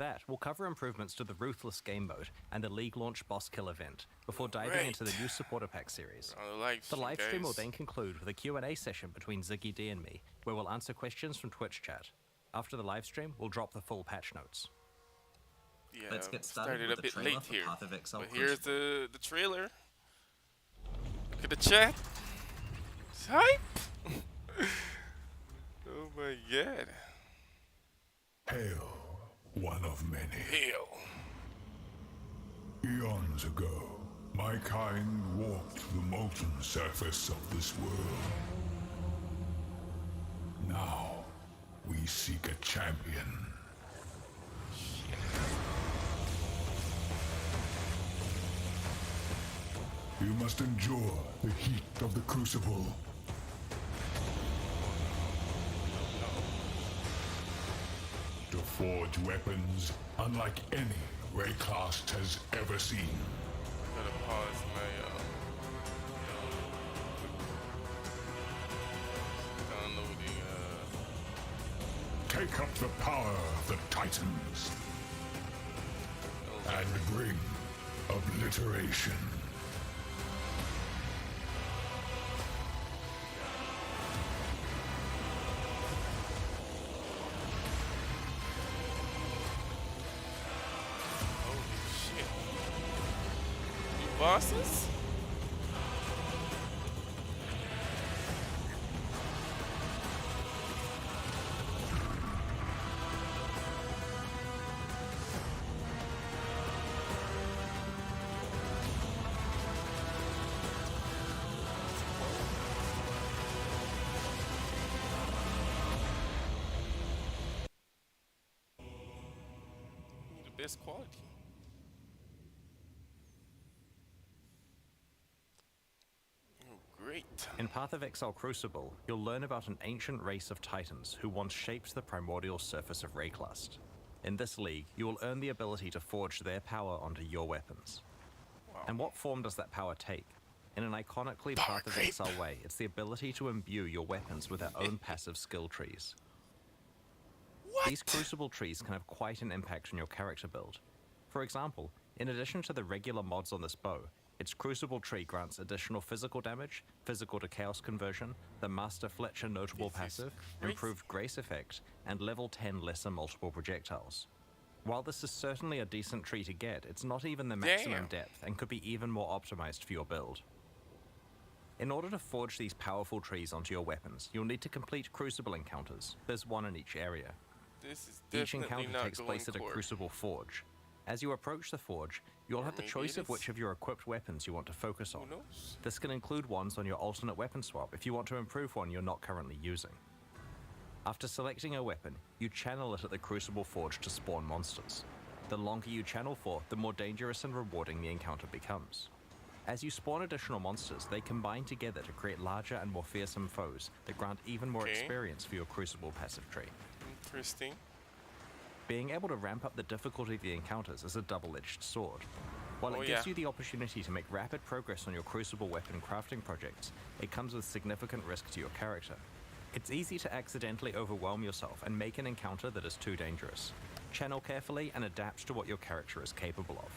that, we'll cover improvements to the Ruthless game mode and the League launch boss kill event before diving into the new supporter pack series. The live stream will then conclude with a Q&A session between Ziggy D and me, where we'll answer questions from Twitch chat. After the live stream, we'll drop the full patch notes. Yeah, let's get started with a the bit trailer late for here. Path of Exile But here's Crucible. the trailer. Look at the chat. It's hype. Oh my god. Hail, one of many. Hail. Eons ago, my kind walked the molten surface of this world. Now, we seek a champion. You must endure the heat of the Crucible. To forge weapons unlike any Rayclast has ever seen. I'm gonna pause my downloading. Take up the power of the Titans and bring obliteration. Bosses? The best quality. In Path of Exile Crucible, you'll learn about an ancient race of titans who once shaped the primordial surface of Rayclast. In this league, you will earn the ability to forge their power onto your weapons. Wow. And what form does that power take? In an iconically Path of Exile way, it's the ability to imbue your weapons with their own passive skill trees. What? These Crucible trees can have quite an impact on your character build. For example, in addition to the regular mods on this bow, its Crucible tree grants additional physical damage, physical to chaos conversion, the Master Fletcher notable passive, improved grace effect, and level 10 lesser multiple projectiles. While this is certainly a decent tree to get, it's not even the maximum depth and could be even more optimized for your build. In order to forge these powerful trees onto your weapons, you'll need to complete Crucible encounters. There's one in each area. This is Each encounter takes place at a Crucible forge. As you approach the forge, you'll have the choice of which of your equipped weapons you want to focus on. This can include ones on your alternate weapon swap if you want to improve one you're not currently using. After selecting a weapon, you channel it at the Crucible forge to spawn monsters. The longer you channel for, the more dangerous and rewarding the encounter becomes. As you spawn additional monsters, they combine together to create larger and more fearsome foes that grant even more experience for your Crucible passive tree. Interesting. Being able to ramp up the difficulty of the encounters is a double-edged sword. While it gives you the opportunity to make rapid progress on your Crucible weapon crafting projects, it comes with significant risk to your character. It's easy to accidentally overwhelm yourself and make an encounter that is too dangerous. Channel carefully and adapt to what your character is capable of.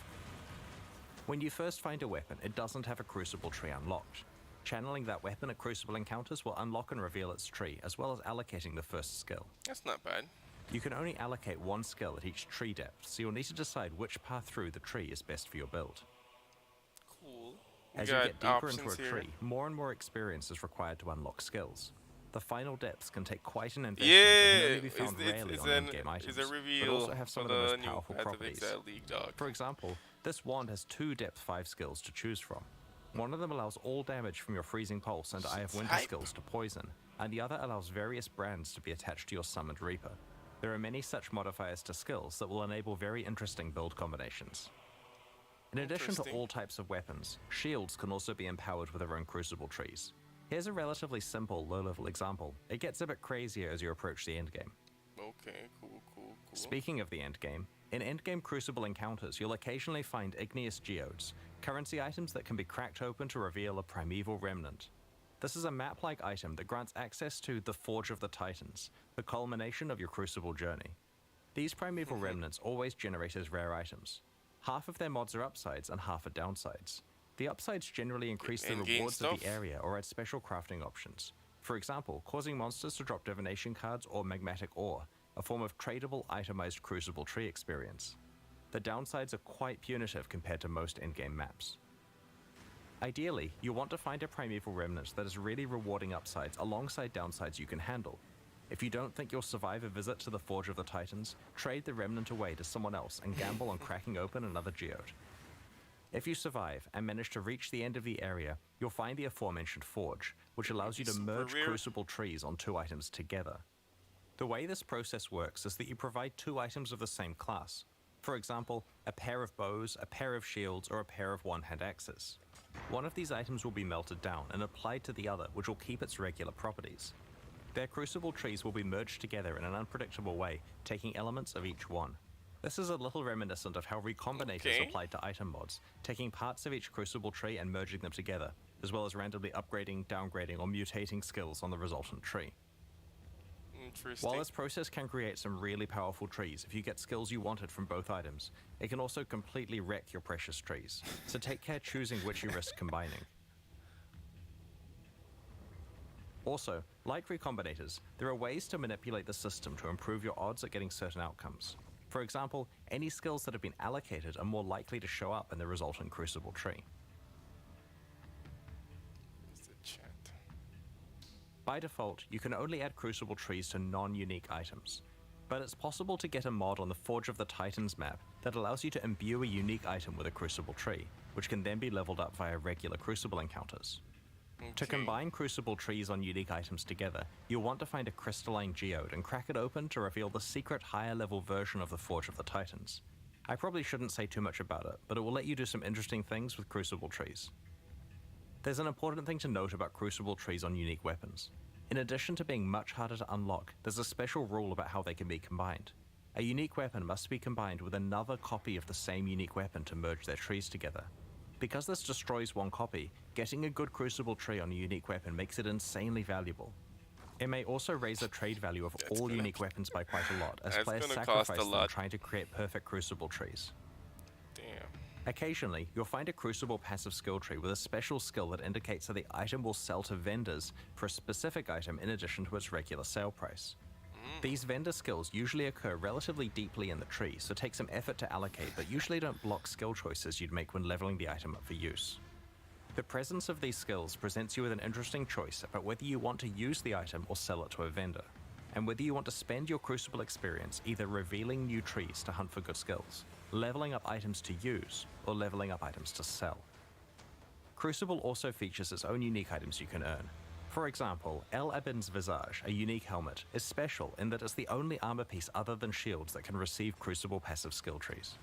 When you first find a weapon, it doesn't have a Crucible tree unlocked. Channeling that weapon at Crucible encounters will unlock and reveal its tree, as well as allocating the first skill. That's not bad. You can only allocate one skill at each tree depth, so you'll need to decide which path through the tree is best for your build. Cool. As you get deeper into a tree, more and more experience is required to unlock skills. The final depths can take quite an investment and can only be found rarely on in-game items, but also have some of the most powerful properties. For example, this wand has 2 depth 5 skills to choose from. One of them allows all damage from your Freezing Pulse and Eye of Winter skills to poison, and the other allows various brands to be attached to your Summoned Reaper. There are many such modifiers to skills that will enable very interesting build combinations. In addition to all types of weapons, shields can also be empowered with their own Crucible trees. Here's a relatively simple low-level example. It gets a bit crazier as you approach the endgame. Okay, cool. Speaking of the endgame, in endgame Crucible encounters, you'll occasionally find igneous geodes, currency items that can be cracked open to reveal a primeval remnant. This is a map-like item that grants access to the Forge of the Titans, the culmination of your Crucible journey. These primeval remnants always generate as rare items. Half of their mods are upsides and half are downsides. The upsides generally increase the rewards of the area or add special crafting options. For example, causing monsters to drop divination cards or magmatic ore, a form of tradable itemized Crucible tree experience. The downsides are quite punitive compared to most endgame maps. Ideally, you want to find a primeval remnant that is really rewarding upsides alongside downsides you can handle. If you don't think you'll survive a visit to the Forge of the Titans, trade the remnant away to someone else and gamble on cracking open another geode. If you survive and manage to reach the end of the area, you'll find the aforementioned Forge, which allows you to merge Crucible trees on 2 items together. The way this process works is that you provide 2 items of the same class. For example, a pair of bows, a pair of shields, or a pair of one-hand axes. One of these items will be melted down and applied to the other, which will keep its regular properties. Their Crucible trees will be merged together in an unpredictable way, taking elements of each one. This is a little reminiscent of how recombinators applied to item mods, taking parts of each Crucible tree and merging them together, as well as randomly upgrading, downgrading, or mutating skills on the resultant tree. While this process can create some really powerful trees if you get skills you wanted from both items, it can also completely wreck your precious trees, so take care choosing which you risk combining. Also, like recombinators, there are ways to manipulate the system to improve your odds at getting certain outcomes. For example, any skills that have been allocated are more likely to show up in the resultant Crucible tree. By default, you can only add Crucible trees to non-unique items, but it's possible to get a mod on the Forge of the Titans map that allows you to imbue a unique item with a Crucible tree, which can then be leveled up via regular Crucible encounters. To combine Crucible trees on unique items together, you'll want to find a crystalline geode and crack it open to reveal the secret higher level version of the Forge of the Titans. I probably shouldn't say too much about it, but it will let you do some interesting things with Crucible trees. There's an important thing to note about Crucible trees on unique weapons. In addition to being much harder to unlock, there's a special rule about how they can be combined. A unique weapon must be combined with another copy of the same unique weapon to merge their trees together. Because this destroys one copy, getting a good Crucible tree on a unique weapon makes it insanely valuable. It may also raise the trade value of all unique weapons by quite a lot, as players sacrifice them trying to create perfect Crucible trees. Damn. Occasionally, you'll find a Crucible passive skill tree with a special skill that indicates that the item will sell to vendors for a specific item in addition to its regular sale price. These vendor skills usually occur relatively deeply in the tree, so take some effort to allocate, but usually don't block skill choices you'd make when leveling the item up for use. The presence of these skills presents you with an interesting choice about whether you want to use the item or sell it to a vendor, and whether you want to spend your Crucible experience either revealing new trees to hunt for good skills, leveling up items to use, or leveling up items to sell. Crucible also features its own unique items you can earn. For example, El Abin's Visage, a unique helmet, is special in that it's the only armor piece other than shields that can receive Crucible passive skill trees.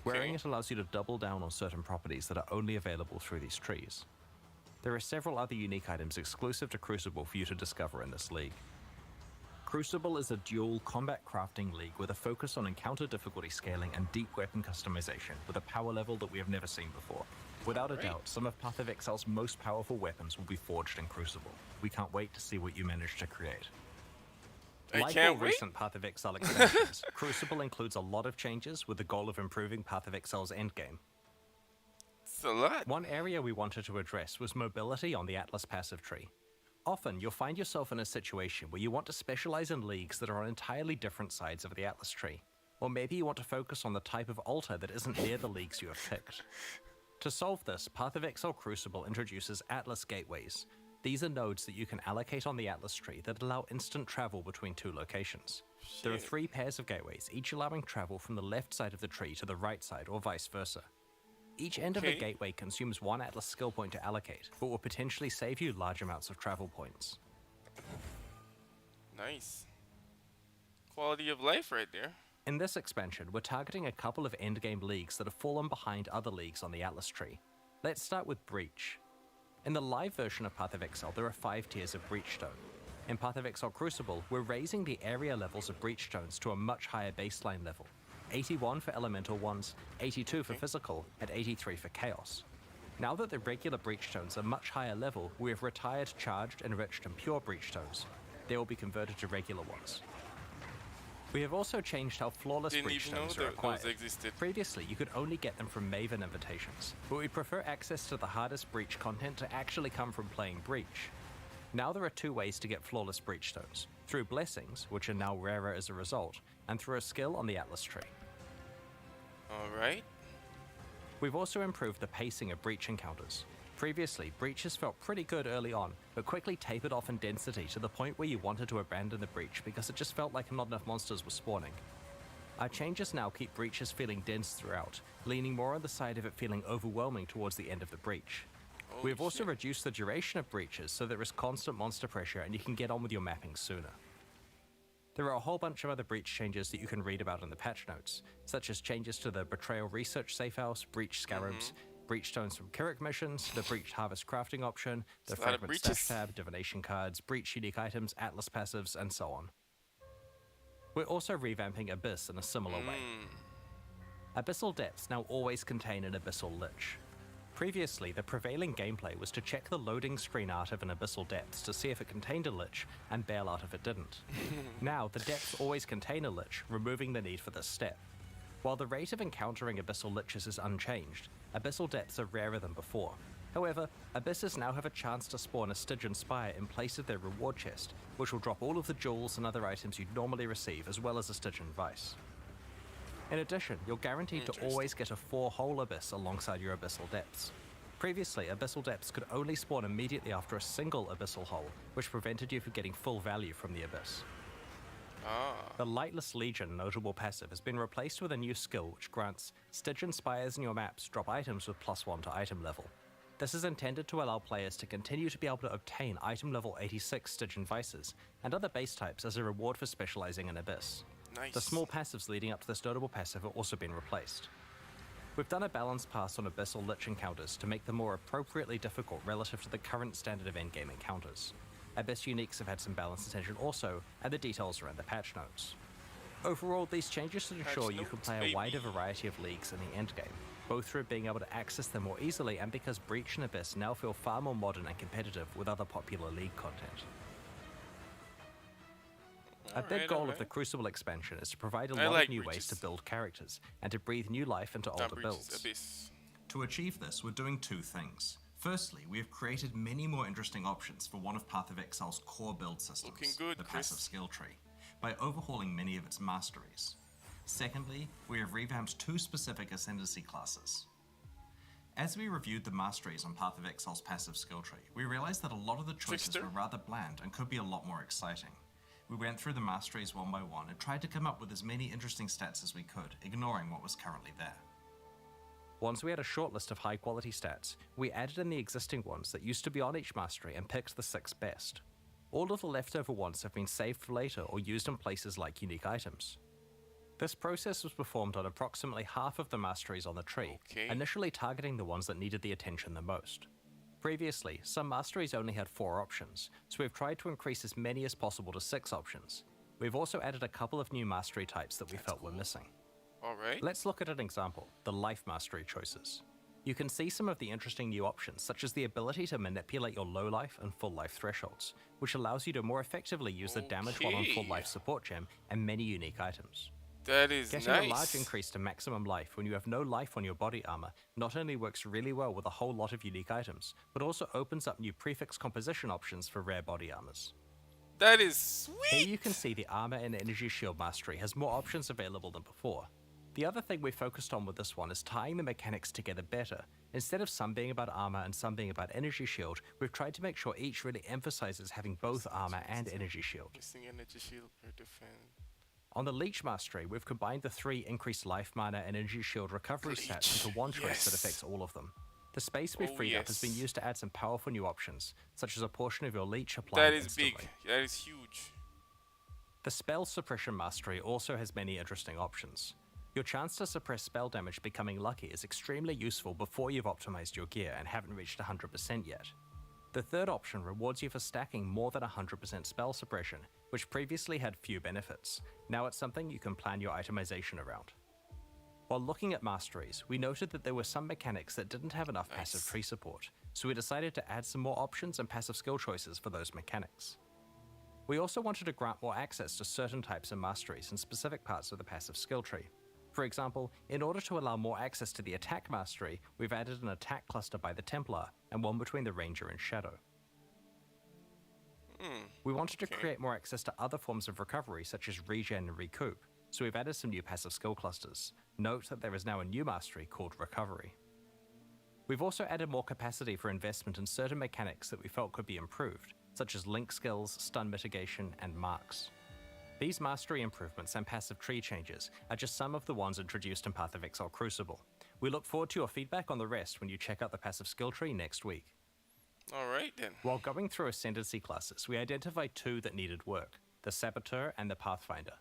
Wearing it allows you to double down on certain properties that are only available through these trees. There are several other unique items exclusive to Crucible for you to discover in this league. Crucible is a dual combat crafting league with a focus on encounter difficulty scaling and deep weapon customization with a power level that we have never seen before. Without a doubt, some of Path of Exile's most powerful weapons will be forged in Crucible. We can't wait to see what you manage to create. Like all recent Path of Exile expansions, Crucible includes a lot of changes with the goal of improving Path of Exile's endgame. It's a lot. One area we wanted to address was mobility on the Atlas passive tree. Often, you'll find yourself in a situation where you want to specialize in leagues that are on entirely different sides of the Atlas tree. Or maybe you want to focus on the type of altar that isn't near the leagues you have picked. To solve this, Path of Exile Crucible introduces Atlas Gateways. These are nodes that you can allocate on the Atlas tree that allow instant travel between 2 locations. There are 3 pairs of gateways, each allowing travel from the left side of the tree to the right side, or vice versa. Each end of the gateway consumes 1 Atlas skill point to allocate, but will potentially save you large amounts of travel points. Nice. Quality of life right there. In this expansion, we're targeting a couple of endgame leagues that have fallen behind other leagues on the Atlas tree. Let's start with Breach. In the live version of Path of Exile, there are 5 tiers of Breachstone. In Path of Exile Crucible, we're raising the area levels of Breachstones to a much higher baseline level. 81 for elemental ones, 82 for physical, and 83 for chaos. Now that the regular Breachstones are much higher level, we have retired charged, enriched, and pure Breachstones. They will be converted to regular ones. We have also changed how flawless Didn't breach even know stones are acquired. those existed. Previously, you could only get them from Maven invitations, but we prefer access to the hardest breach content to actually come from playing breach. Now there are two ways to get flawless breach stones: through blessings, which are now rarer as a result, and through a skill on the Atlas tree. Alright. We've also improved the pacing of breach encounters. Previously, breaches felt pretty good early on, but quickly tapered off in density to the point where you wanted to abandon the breach because it just felt like not enough monsters were spawning. Our changes now keep breaches feeling dense throughout, leaning more on the side of it feeling overwhelming towards the end of the breach. We have also reduced the duration of breaches so there is constant monster pressure and you can get on with your mapping sooner. There are a whole bunch of other breach changes that you can read about in the patch notes, such as changes to the Betrayal Research Safe House, Breach Scarabs, Breach Stones from Kirik missions, the Breach Harvest crafting option, the Fragment Stash tab, Divination cards, Breach unique items, Atlas passives, and so on. We're also revamping Abyss in a similar way. Abyssal Depths now always contain an Abyssal Lich. Previously, the prevailing gameplay was to check the loading screen art of an Abyssal Depths to see if it contained a Lich, and bail out if it didn't. Now, the Depths always contain a Lich, removing the need for this step. While the rate of encountering Abyssal Liches is unchanged, Abyssal Depths are rarer than before. However, Abysses now have a chance to spawn a Stygian Spire in place of their reward chest, which will drop all of the jewels and other items you'd normally receive, as well as a Stygian Vice. In addition, you're guaranteed to always get a 4-hole Abyss alongside your Abyssal Depths. Previously, Abyssal Depths could only spawn immediately after a single Abyssal hole, which prevented you from getting full value from the Abyss. The Lightless Legion notable passive has been replaced with a new skill which grants Stygian Spires in your maps drop items with +1 to item level. This is intended to allow players to continue to be able to obtain item level 86 Stygian Vices and other base types as a reward for specializing in Abyss. Nice. The small passives leading up to this notable passive have also been replaced. We've done a balanced pass on Abyssal Lich encounters to make them more appropriately difficult relative to the current standard of endgame encounters. Abyss uniques have had some balance attention also, and the details are in the patch notes. Overall, these changes should ensure you can play a wider variety of leagues in the endgame, both through being able to access them more easily and because Breach and Abyss now feel far more modern and competitive with other popular league content. A big goal of the Crucible expansion is to provide a lot of new ways to build characters, and to breathe new life into older builds. To achieve this, we're doing two things. Firstly, we have created many more interesting options for one of Path of Exile's core build systems, the passive skill tree, by overhauling many of its masteries. Secondly, we have revamped two specific ascendancy classes. As we reviewed the masteries on Path of Exile's passive skill tree, we realized that a lot of the choices were rather bland and could be a lot more exciting. We went through the masteries one by one and tried to come up with as many interesting stats as we could, ignoring what was currently there. Once we had a short list of high quality stats, we added in the existing ones that used to be on each mastery and picked the 6 best. All of the leftover ones have been saved for later or used in places like unique items. This process was performed on approximately half of the masteries on the tree, initially targeting the ones that needed the attention the most. Previously, some masteries only had 4 options, so we've tried to increase as many as possible to 6 options. We've also added a couple of new mastery types that we felt were missing. Alright. Let's look at an example, the life mastery choices. You can see some of the interesting new options, such as the ability to manipulate your low life and full life thresholds, which allows you to more effectively use the damage while on full life support gem and many unique items. That is Getting a large increase to maximum life when you have no life on your body armor not only works really well with a whole lot of unique items, but also opens up new prefix composition options for rare body armors. That is sweet! Here you can see the armor and energy shield mastery has more options available than before. The other thing we focused on with this one is tying the mechanics together better. Instead of some being about armor and some being about energy shield, we've tried to make sure each really emphasizes having both armor and energy shield. On the Leech Mastery, we've combined the 3 increased life mana and energy shield recovery stats into one choice that affects all of them. The space we've freed up has been used to add some powerful new options, such as a portion of your Leech applied instantly. That is big. That is huge. The Spell Suppression Mastery also has many interesting options. Your chance to suppress spell damage becoming lucky is extremely useful before you've optimized your gear and haven't reached 100% yet. The third option rewards you for stacking more than 100% spell suppression, which previously had few benefits. Now it's something you can plan your itemization around. While looking at masteries, we noted that there were some mechanics that didn't have enough passive tree support, so we decided to add some more options and passive skill choices for those mechanics. We also wanted to grant more access to certain types of masteries in specific parts of the passive skill tree. For example, in order to allow more access to the attack mastery, we've added an attack cluster by the Templar and one between the Ranger and Shadow. We wanted to create more access to other forms of recovery such as regen and recoup, so we've added some new passive skill clusters. Note that there is now a new mastery called Recovery. We've also added more capacity for investment in certain mechanics that we felt could be improved, such as link skills, stun mitigation, and marks. These mastery improvements and passive tree changes are just some of the ones introduced in Path of Exile Crucible. We look forward to your feedback on the rest when you check out the passive skill tree next week. Alright then. While going through Ascendancy classes, we identified two that needed work, the Saboteur and the Pathfinder.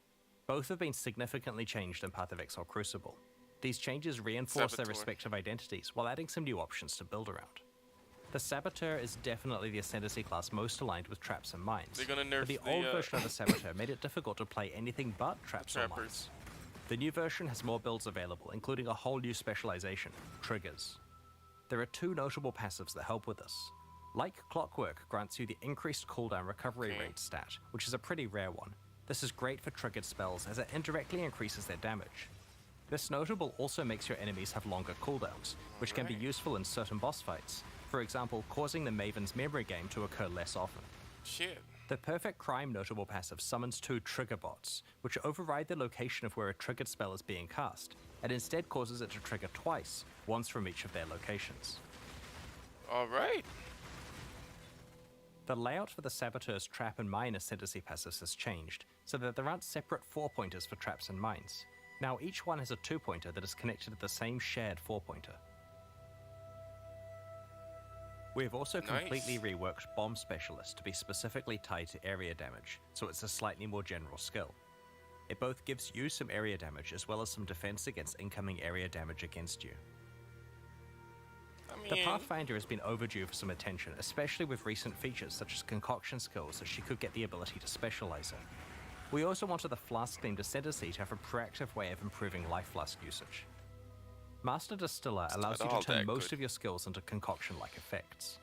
Both have been significantly changed in Path of Exile Crucible. These changes reinforce their respective identities while adding some new options to build around. The Saboteur is definitely the Ascendancy class most aligned with traps and mines. They're gonna nerf but the old version of the Saboteur made it difficult to play anything but traps or mines. The new version has more builds available, including a whole new specialization, Triggers. There are two notable passives that help with this. Like Clockwork grants you the increased cooldown recovery rate stat, which is a pretty rare one. This is great for triggered spells as it indirectly increases their damage. This notable also makes your enemies have longer cooldowns, which can be useful in certain boss fights, for example causing the Maven's memory game to occur less often. The Perfect Crime notable passive summons two trigger bots, which override the location of where a triggered spell is being cast, and instead causes it to trigger twice, once from each of their locations. Alright. The layout for the Saboteur's Trap and Mine Ascendancy passives has changed, so that there aren't separate 4-pointers for traps and mines. Now each one has a 2-pointer that is connected to the same shared 4-pointer. We have also completely reworked Bomb Specialist to be specifically tied to area damage, so it's a slightly more general skill. It both gives you some area damage as well as some defense against incoming area damage against you. The Pathfinder has been overdue for some attention, especially with recent features such as concoction skills that she could get the ability to specialize in. We also wanted the Flask-themed Ascendancy to have a proactive way of improving Life Flask usage. Master Distiller allows you to turn most of your skills into concoction-like effects.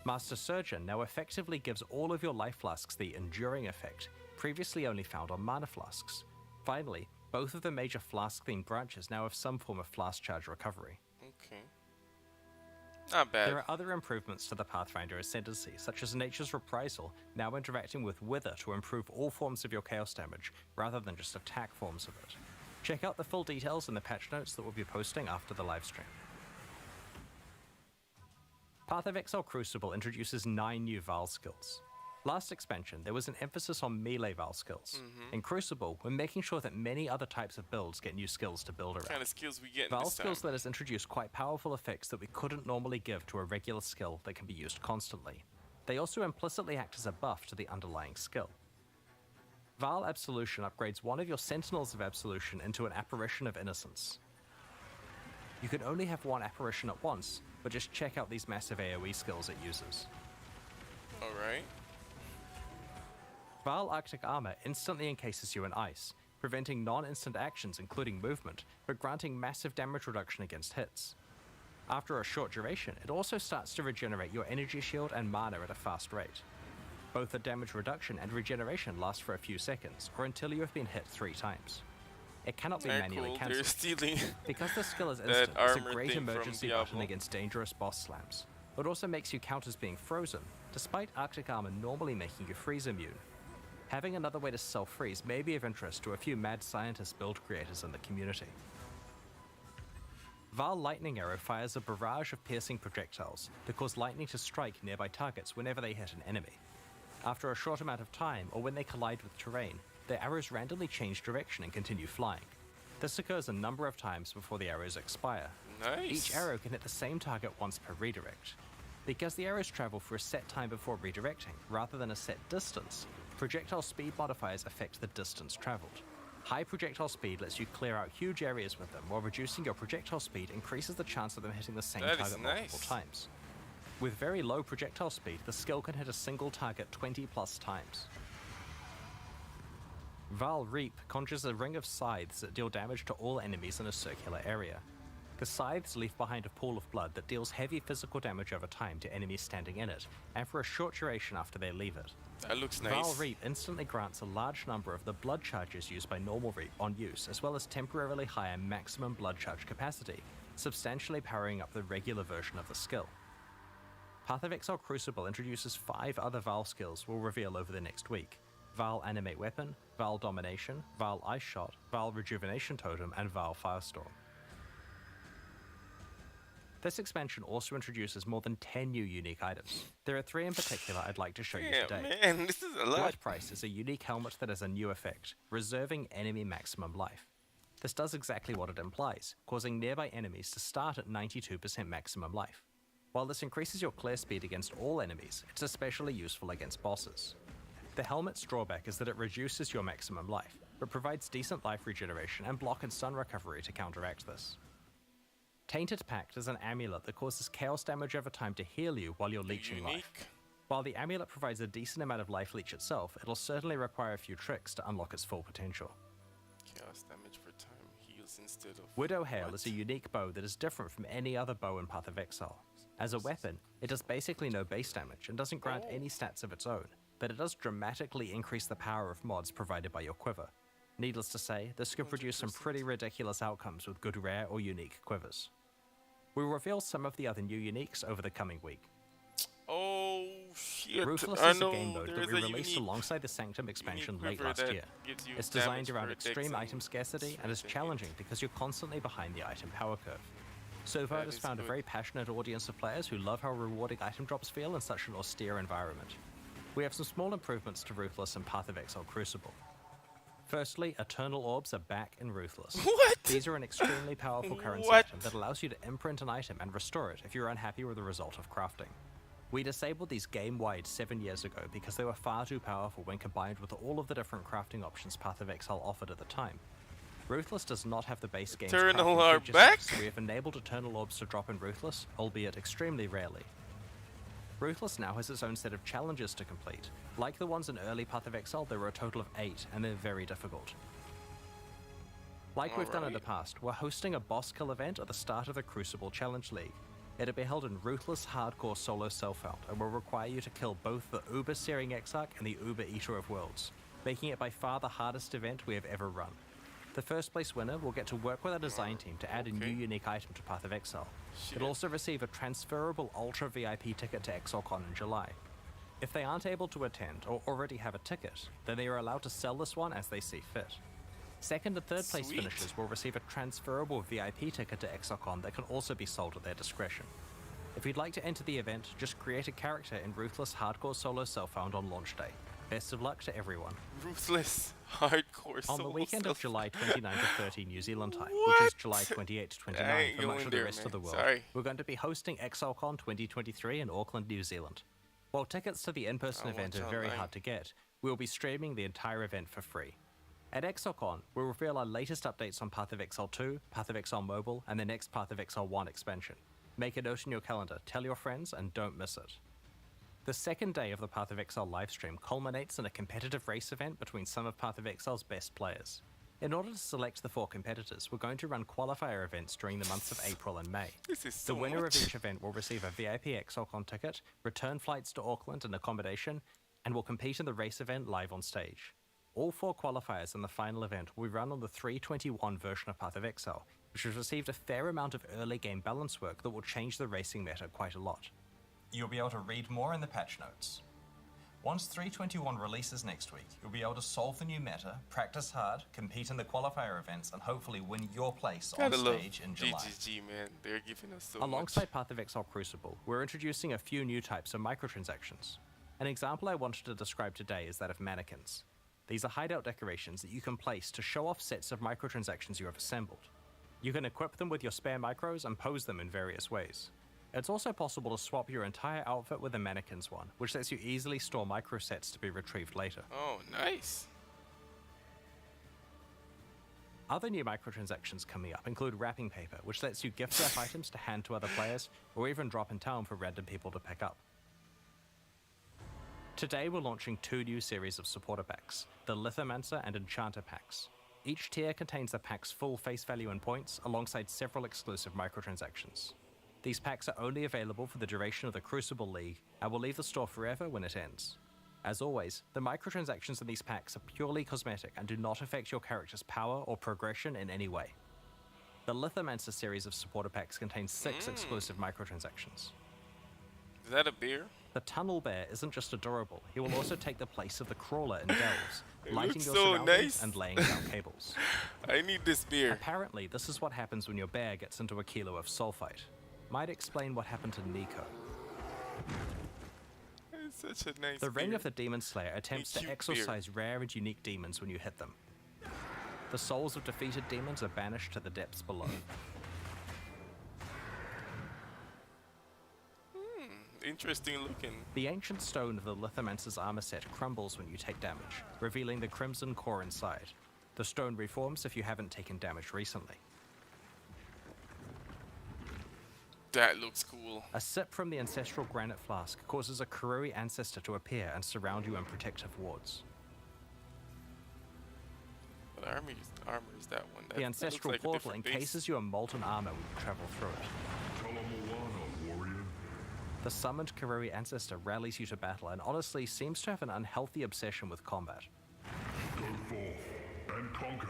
Master Surgeon now effectively gives all of your Life Flasks the Enduring effect, previously only found on Mana Flasks. Finally, both of the major Flask-themed branches now have some form of Flask Charge recovery. Okay. Not bad. There are other improvements to the Pathfinder Ascendancy, such as Nature's Reprisal, now interacting with Wither to improve all forms of your Chaos damage, rather than just attack forms of it. Check out the full details in the patch notes that we'll be posting after the livestream. Path of Exile Crucible introduces 9 new Val skills. Last expansion, there was an emphasis on melee Val skills. In Crucible, we're making sure that many other types of builds get new skills to build around. What kind of skills we get Val skills let us introduce quite powerful effects that we couldn't normally give to a regular skill that can be used constantly. They also implicitly act as a buff to the underlying skill. Val Absolution upgrades one of your Sentinels of Absolution into an Apparition of Innocence. You can only have one apparition at once, but just check out these massive AoE skills it uses. Alright. Val Arctic Armor instantly encases you in ice, preventing non-instant actions including movement, but granting massive damage reduction against hits. After a short duration, it also starts to regenerate your energy shield and mana at a fast rate. Both the damage reduction and regeneration last for a few seconds, or until you have been hit 3 times. It cannot be manually cancelled. Because the skill is instant, it's a great emergency button against dangerous boss slams. It also makes you count as being frozen, despite Arctic Armor normally making you freeze immune. Having another way to self-freeze may be of interest to a few mad scientist build creators in the community. Val Lightning Arrow fires a barrage of piercing projectiles that cause lightning to strike nearby targets whenever they hit an enemy. After a short amount of time, or when they collide with terrain, their arrows randomly change direction and continue flying. This occurs a number of times before the arrows expire. Each arrow can hit the same target once per redirect. Because the arrows travel for a set time before redirecting, rather than a set distance, projectile speed modifiers affect the distance traveled. High projectile speed lets you clear out huge areas with them, while reducing your projectile speed increases the chance of them hitting the same target multiple times. With very low projectile speed, the skill can hit a single target 20 plus times. Val Reap conjures a ring of scythes that deal damage to all enemies in a circular area. The scythes leave behind a pool of blood that deals heavy physical damage over time to enemies standing in it, and for a short duration after they leave it. That looks nice. Val Reap instantly grants a large number of the blood charges used by normal Reap on use, as well as temporarily higher maximum blood charge capacity, substantially powering up the regular version of the skill. Path of Exile Crucible introduces 5 other Val skills we'll reveal over the next week: Val Animate Weapon, Val Domination, Val Ice Shot, Val Rejuvenation Totem, and Val Firestorm. This expansion also introduces more than 10 new unique items. There are 3 in particular I'd like to show you today. Man, this is a lot. Blood Price is a unique helmet that has a new effect, reserving enemy maximum life. This does exactly what it implies, causing nearby enemies to start at 92% maximum life. While this increases your clear speed against all enemies, it's especially useful against bosses. The helmet's drawback is that it reduces your maximum life, but provides decent life regeneration and block and stun recovery to counteract this. Tainted Pact is an amulet that causes chaos damage over time to heal you while you're leeching life. While the amulet provides a decent amount of life leech itself, it'll certainly require a few tricks to unlock its full potential. Chaos damage for time heals instead of... Widow Hail is a unique bow that is different from any other bow in Path of Exile. As a weapon, it does basically no base damage and doesn't grant any stats of its own, but it does dramatically increase the power of mods provided by your quiver. Needless to say, this could produce some pretty ridiculous outcomes with good rare or unique quivers. We'll reveal some of the other new uniques over the coming week. Oh shit! Ruthless is a game mode that we released alongside the Sanctum expansion late last year. It's designed around extreme item scarcity and is challenging because you're constantly behind the item power curve. So far, it has found a very passionate audience of players who love how rewarding item drops feel in such an austere environment. We have some small improvements to Ruthless and Path of Exile Crucible. Firstly, Eternal Orbs are back in Ruthless. What? These are an extremely powerful currency item that allows you to imprint an item and restore it if you're unhappy with the result of crafting. We disabled these game-wide 7 years ago because they were far too powerful when combined with all of the different crafting options Path of Exile offered at the time. Ruthless does not have the base game's Eternal crafting are features, back? so we have enabled Eternal Orbs to drop in Ruthless, albeit extremely rarely. Ruthless now has its own set of challenges to complete. Like the ones in early Path of Exile, there are a total of 8, and they're very difficult. Like we've done in the past, we're hosting a boss kill event at the start of the Crucible Challenge League. It'll be held in Ruthless Hardcore Solo Self-Found, and will require you to kill both the Uber Searing Exarch and the Uber Eater of Worlds, making it by far the hardest event we have ever run. The first place winner will get to work with our design team to add a new unique item to Path of Exile. It'll also receive a transferable Ultra VIP ticket to ExileCon in July. If they aren't able to attend or already have a ticket, then they are allowed to sell this one as they see fit. Second and third place finishers will receive a transferable VIP ticket to ExileCon that can also be sold at their discretion. If you'd like to enter the event, just create a character in Ruthless Hardcore Solo Self-Found on launch day. Best of luck to everyone. Ruthless Hardcore Solo On the weekend of July 29 to 30 New Zealand time, What? which is July 28 to 29 for much of the rest of the world, we're going to be hosting ExileCon 2023 in Auckland, New Zealand. While tickets to the in-person event are very hard to get, we'll be streaming the entire event for free. At ExileCon, we'll reveal our latest updates on Path of Exile 2, Path of Exile Mobile, and the next Path of Exile 1 expansion. Make a note in your calendar, tell your friends, and don't miss it. The second day of the Path of Exile livestream culminates in a competitive race event between some of Path of Exile's best players. In order to select the 4 competitors, we're going to run qualifier events during the months of April and May. The winner of each event will receive a VIP ExileCon ticket, return flights to Auckland and accommodation, and will compete in the race event live on stage. All 4 qualifiers in the final event will be run on the 3.21 version of Path of Exile, which has received a fair amount of early game balance work that will change the racing meta quite a lot. You'll be able to read more in the patch notes. Once 3.21 releases next week, you'll be able to solve the new meta, practice hard, compete in the qualifier events, and hopefully win your place on stage in July. GGG, man. They're giving us so Alongside Path of Exile Crucible, we're introducing a few new types of microtransactions. An example I wanted to describe today is that of mannequins. These are hideout decorations that you can place to show off sets of microtransactions you have assembled. You can equip them with your spare micros and pose them in various ways. It's also possible to swap your entire outfit with a mannequin's one, which lets you easily store microsets to be retrieved later. Oh, nice. Other new microtransactions coming up include wrapping paper, which lets you gift wrap items to hand to other players, or even drop in town for random people to pick up. Today we're launching 2 new series of supporter packs, the Lithomancer and Enchanter packs. Each tier contains the pack's full face value and points, alongside several exclusive microtransactions. These packs are only available for the duration of the Crucible League, and will leave the store forever when it ends. As always, the microtransactions in these packs are purely cosmetic and do not affect your character's power or progression in any way. The Lithomancer series of supporter packs contains 6 exclusive microtransactions. Is that a beer? The Tunnel Bear isn't just adorable, he will also take the place of the Crawler in Delves, lighting your so surroundings nice. and laying down cables. I need this beer. Apparently, this is what happens when your bear gets into a kilo of sulfite. Might explain what happened to Nico. It's such a nice The Ring beer. of the Demon Slayer attempts to exorcise rare and unique demons when you hit them. The souls of defeated demons are banished to the depths below. Interesting looking. The ancient stone of the Lithomancer's armor set crumbles when you take damage, revealing the crimson core inside. The stone reforms if you haven't taken damage recently. That looks cool. A sip from the ancestral granite flask causes a Kurui ancestor to appear and surround you in protective wards. What armor is that one? The ancestral like portal encases you in molten armor when you travel through it. Kalamoana, warrior. The summoned Kurui ancestor rallies you to battle and honestly seems to have an unhealthy obsession with combat. Go forth and conquer.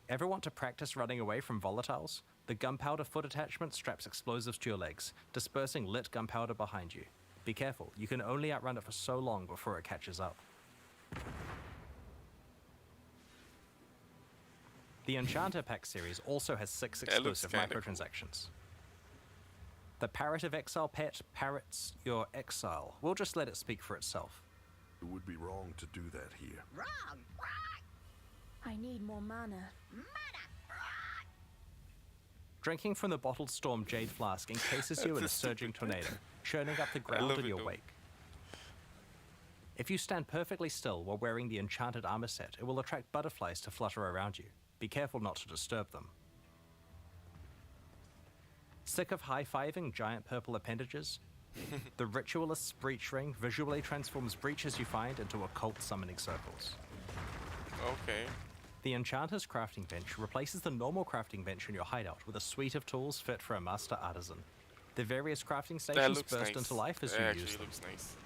Ever want to practice running away from volatiles? The gunpowder foot attachment straps explosives to your legs, dispersing lit gunpowder behind you. Be careful, you can only outrun it for so long before it catches up. The Enchanter Pack series also has 6 exclusive microtransactions. The Parrot of Exile pet parrots your exile. We'll just let it speak for itself. It would be wrong to do that here. Wrong. I need more mana. Drinking from the bottled storm Jade Flask encases you in a surging tornado, churning up the ground in your wake. If you stand perfectly still while wearing the enchanted armor set, it will attract butterflies to flutter around you. Be careful not to disturb them. Sick of high-fiving giant purple appendages? The Ritualist's Breach Ring visually transforms breaches you find into occult summoning circles. Okay. The Enchanter's crafting bench replaces the normal crafting bench in your hideout with a suite of tools fit for a master artisan. The various crafting stations burst into life as you use them. Looks nice.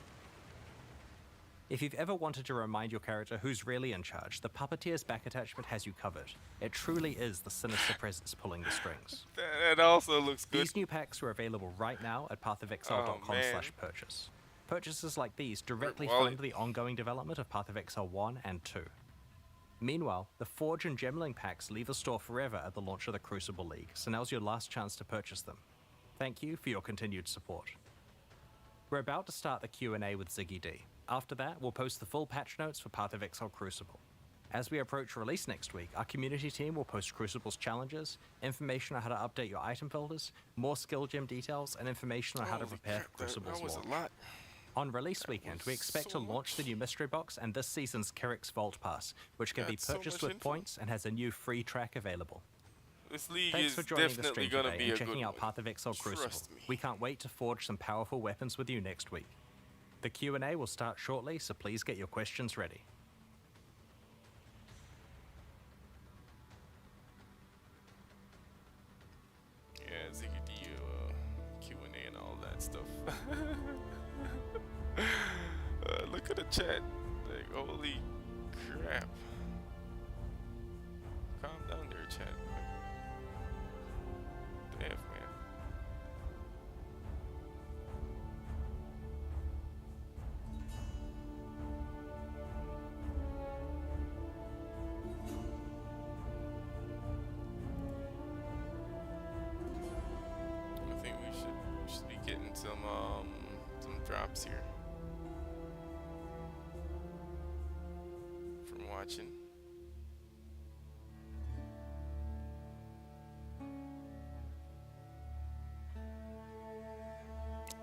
If you've ever wanted to remind your character who's really in charge, the Puppeteer's back attachment has you covered. It truly is the sinister presence pulling the strings. That also looks good. These new packs are available right now at pathofexile.com/purchase. Purchases like these directly fund the ongoing development of Path of Exile 1 and 2. Meanwhile, the Forge and Gemling packs leave the store forever at the launch of the Crucible League, so now's your last chance to purchase them. Thank you for your continued support. We're about to start the Q&A with Ziggy D. After that, we'll post the full patch notes for Path of Exile Crucible. As we approach release next week, our community team will post Crucible's challenges, information on how to update your item filters, more skill gem details, and information on how to prepare for Crucible's launch. On release weekend, we expect to launch the new Mystery Box and this season's Kerrick's Vault Pass, which can be purchased with points and has a new free track available. This league Thanks for joining the stream today be and checking out Path of Exile Crucible. We can't wait to forge some powerful weapons with you next week. The Q&A will start shortly, so please get your questions ready. Yeah, Ziggy D, Q&A and all that stuff. Look at the chat. Like, holy crap. Calm down there, chat. The F, man. I think we should be getting some drops here from watching.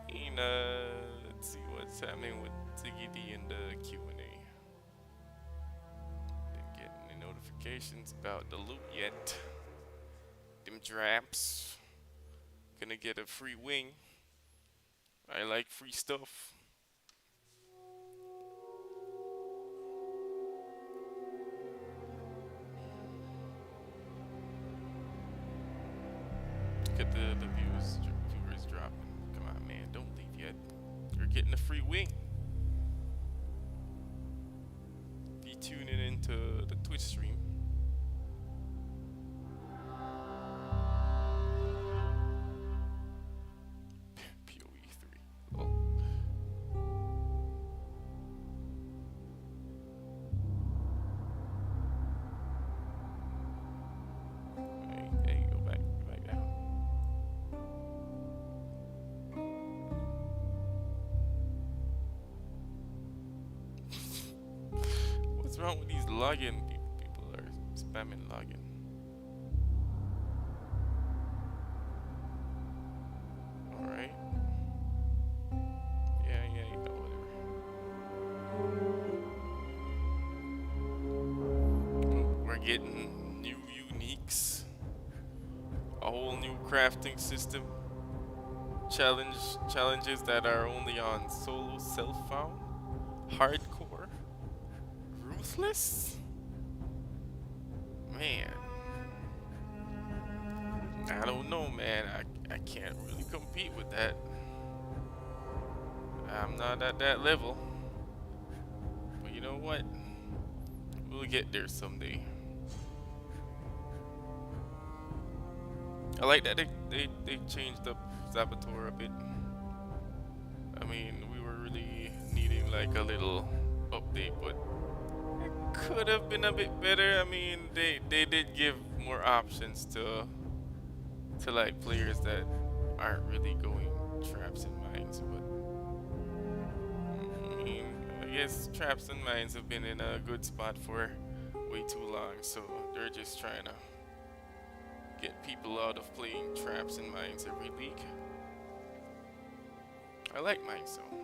And let's see what's happening with Ziggy D and the Q&A. Didn't get any notifications about the loot yet. Them drops. Gonna get a free wing. I like free stuff. at the viewers dropping. Come on, man, don't leave yet. You're getting a free wing. Be tuning into the Twitch stream. PoE 3. Lol. Hey, go back down. What's wrong with these login? People are spamming login. Alright. Yeah, you know, whatever. We're getting new uniques. A whole new crafting system. Challenges that are only on solo self-found. Hardcore. Ruthless? Man. I don't know, man. I can't really compete with that. I'm not at that level. But you know what? We'll get there someday. I like that they changed up Saboteur a bit. I mean, we were really needing like a little update, but it could have been a bit better. I mean, they did give more options to like players that aren't really going traps and mines, but I mean, I guess traps and mines have been in a good spot for way too long, so they're just trying to get people out of playing traps and mines every week. I like mines though.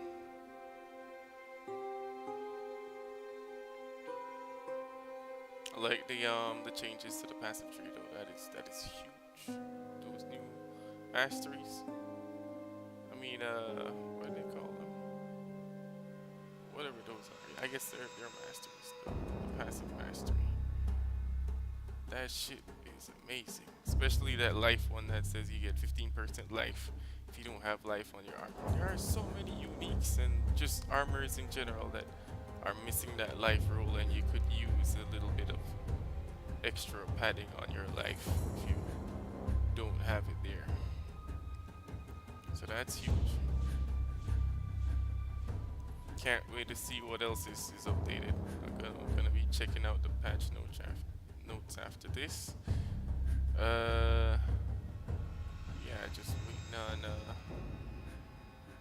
I like the changes to the passive tree though. That is huge. Those new masteries. I mean, what do they call them? Whatever those are. I guess they're masteries. The passive mastery. That shit is amazing. Especially that life one that says you get 15% life if you don't have life on your armor. There are so many uniques and just armors in general that are missing that life roll, and you could use a little bit of extra padding on your life if you don't have it there. So that's huge. Can't wait to see what else is updated. I'm gonna be checking out the patch notes after this. Yeah, just waiting on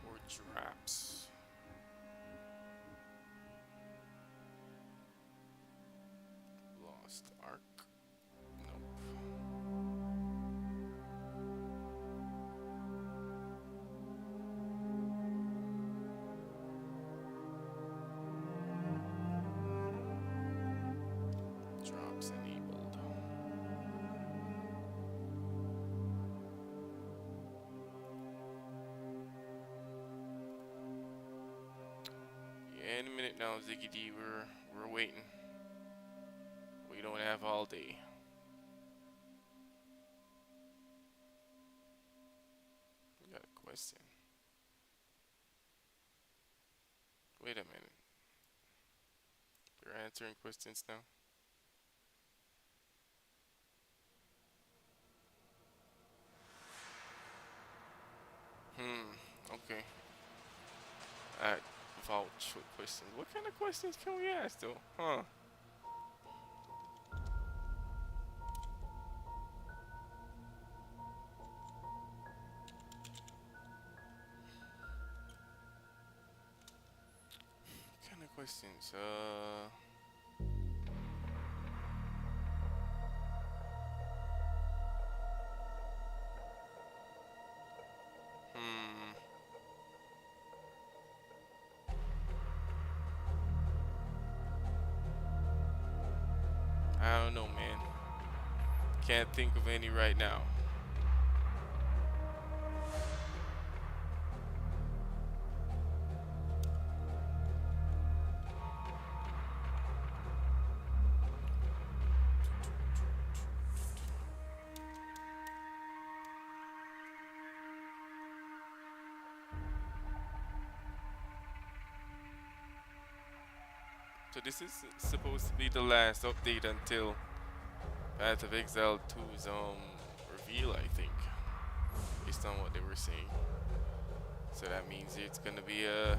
more drops. Lost Ark. Nope. Drops enabled. Yeah, in a minute now, Ziggy D, we're waiting. We don't have all day. We got a question. Wait a minute. They're answering questions now. Okay. Alright, vouch with questions. What kind of questions can we ask though? Huh? What kind of questions? I don't know, man. Can't think of any right now. So this is supposed to be the last update until Path of Exile 2's reveal, I think, based on what they were saying. So that means it's gonna be a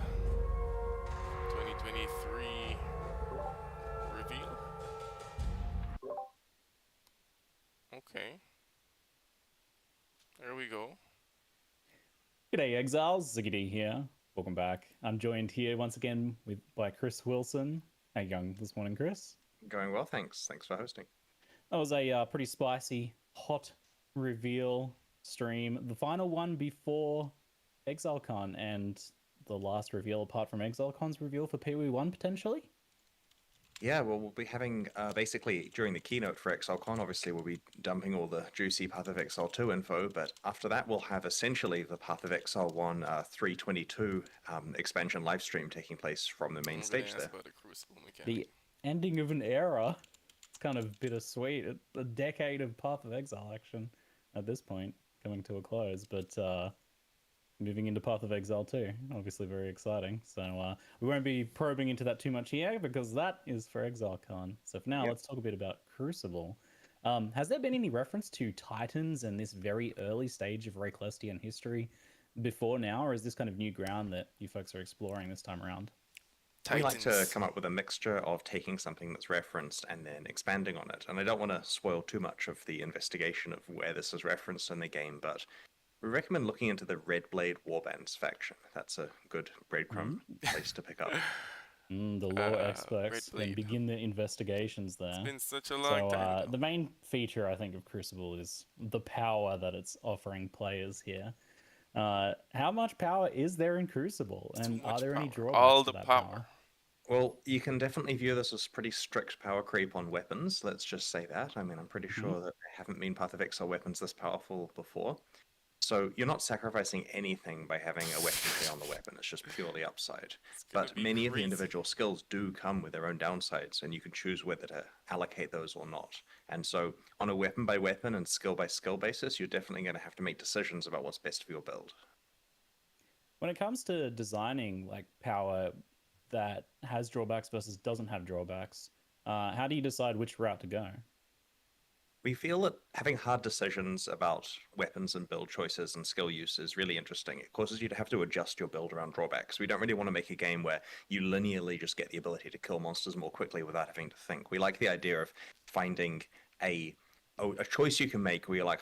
2023 reveal. Okay. There we go. G'day Exiles, Ziggity here. Welcome back. I'm joined here once again by Chris Wilson. How you going this morning, Chris? Going well, thanks. Thanks for hosting. That was a pretty spicy, hot reveal stream. The final one before ExileCon and the last reveal apart from ExileCon's reveal for PoE 1 potentially? Yeah, well, we'll be having, basically, during the keynote for ExileCon, obviously we'll be dumping all the juicy Path of Exile 2 info, but after that we'll have essentially the Path of Exile 1 322 expansion livestream taking place from the main stage there. About the Crucible mechanic. The ending of an era. It's kind of bittersweet. A decade of Path of Exile action at this point, coming to a close, but moving into Path of Exile 2, obviously very exciting. So we won't be probing into that too much here because that is for ExileCon. So for now, Let's talk a bit about Crucible. Has there been any reference to Titans and this very early stage of Rayclestian history before now, or is this kind of new ground that you folks are exploring this time around? We like to come up with a mixture of taking something that's referenced and then expanding on it. And I don't want to spoil too much of the investigation of where this is referenced in the game, but we recommend looking into the Red Blade Warbands faction. That's a good breadcrumb place to pick up. The lore experts then begin the investigations there. It's been such a long time. The main feature, I think, of Crucible is the power that it's offering players here. How much power is there in Crucible? And are there any drawbacks All to the that power. Well, you can definitely view this as pretty strict power creep on weapons. Let's just say that. I mean, I'm pretty sure that there haven't been Path of Exile weapons this powerful before. So you're not sacrificing anything by having a weapon play on the weapon. It's just purely upside. But many of the individual skills do come with their own downsides, and you can choose whether to allocate those or not. And so on a weapon by weapon and skill by skill basis, you're definitely going to have to make decisions about what's best for your build. When it comes to designing like power that has drawbacks versus doesn't have drawbacks, how do you decide which route to go? We feel that having hard decisions about weapons and build choices and skill use is really interesting. It causes you to have to adjust your build around drawbacks. We don't really want to make a game where you linearly just get the ability to kill monsters more quickly without having to think. We like the idea of finding a choice you can make where you're like,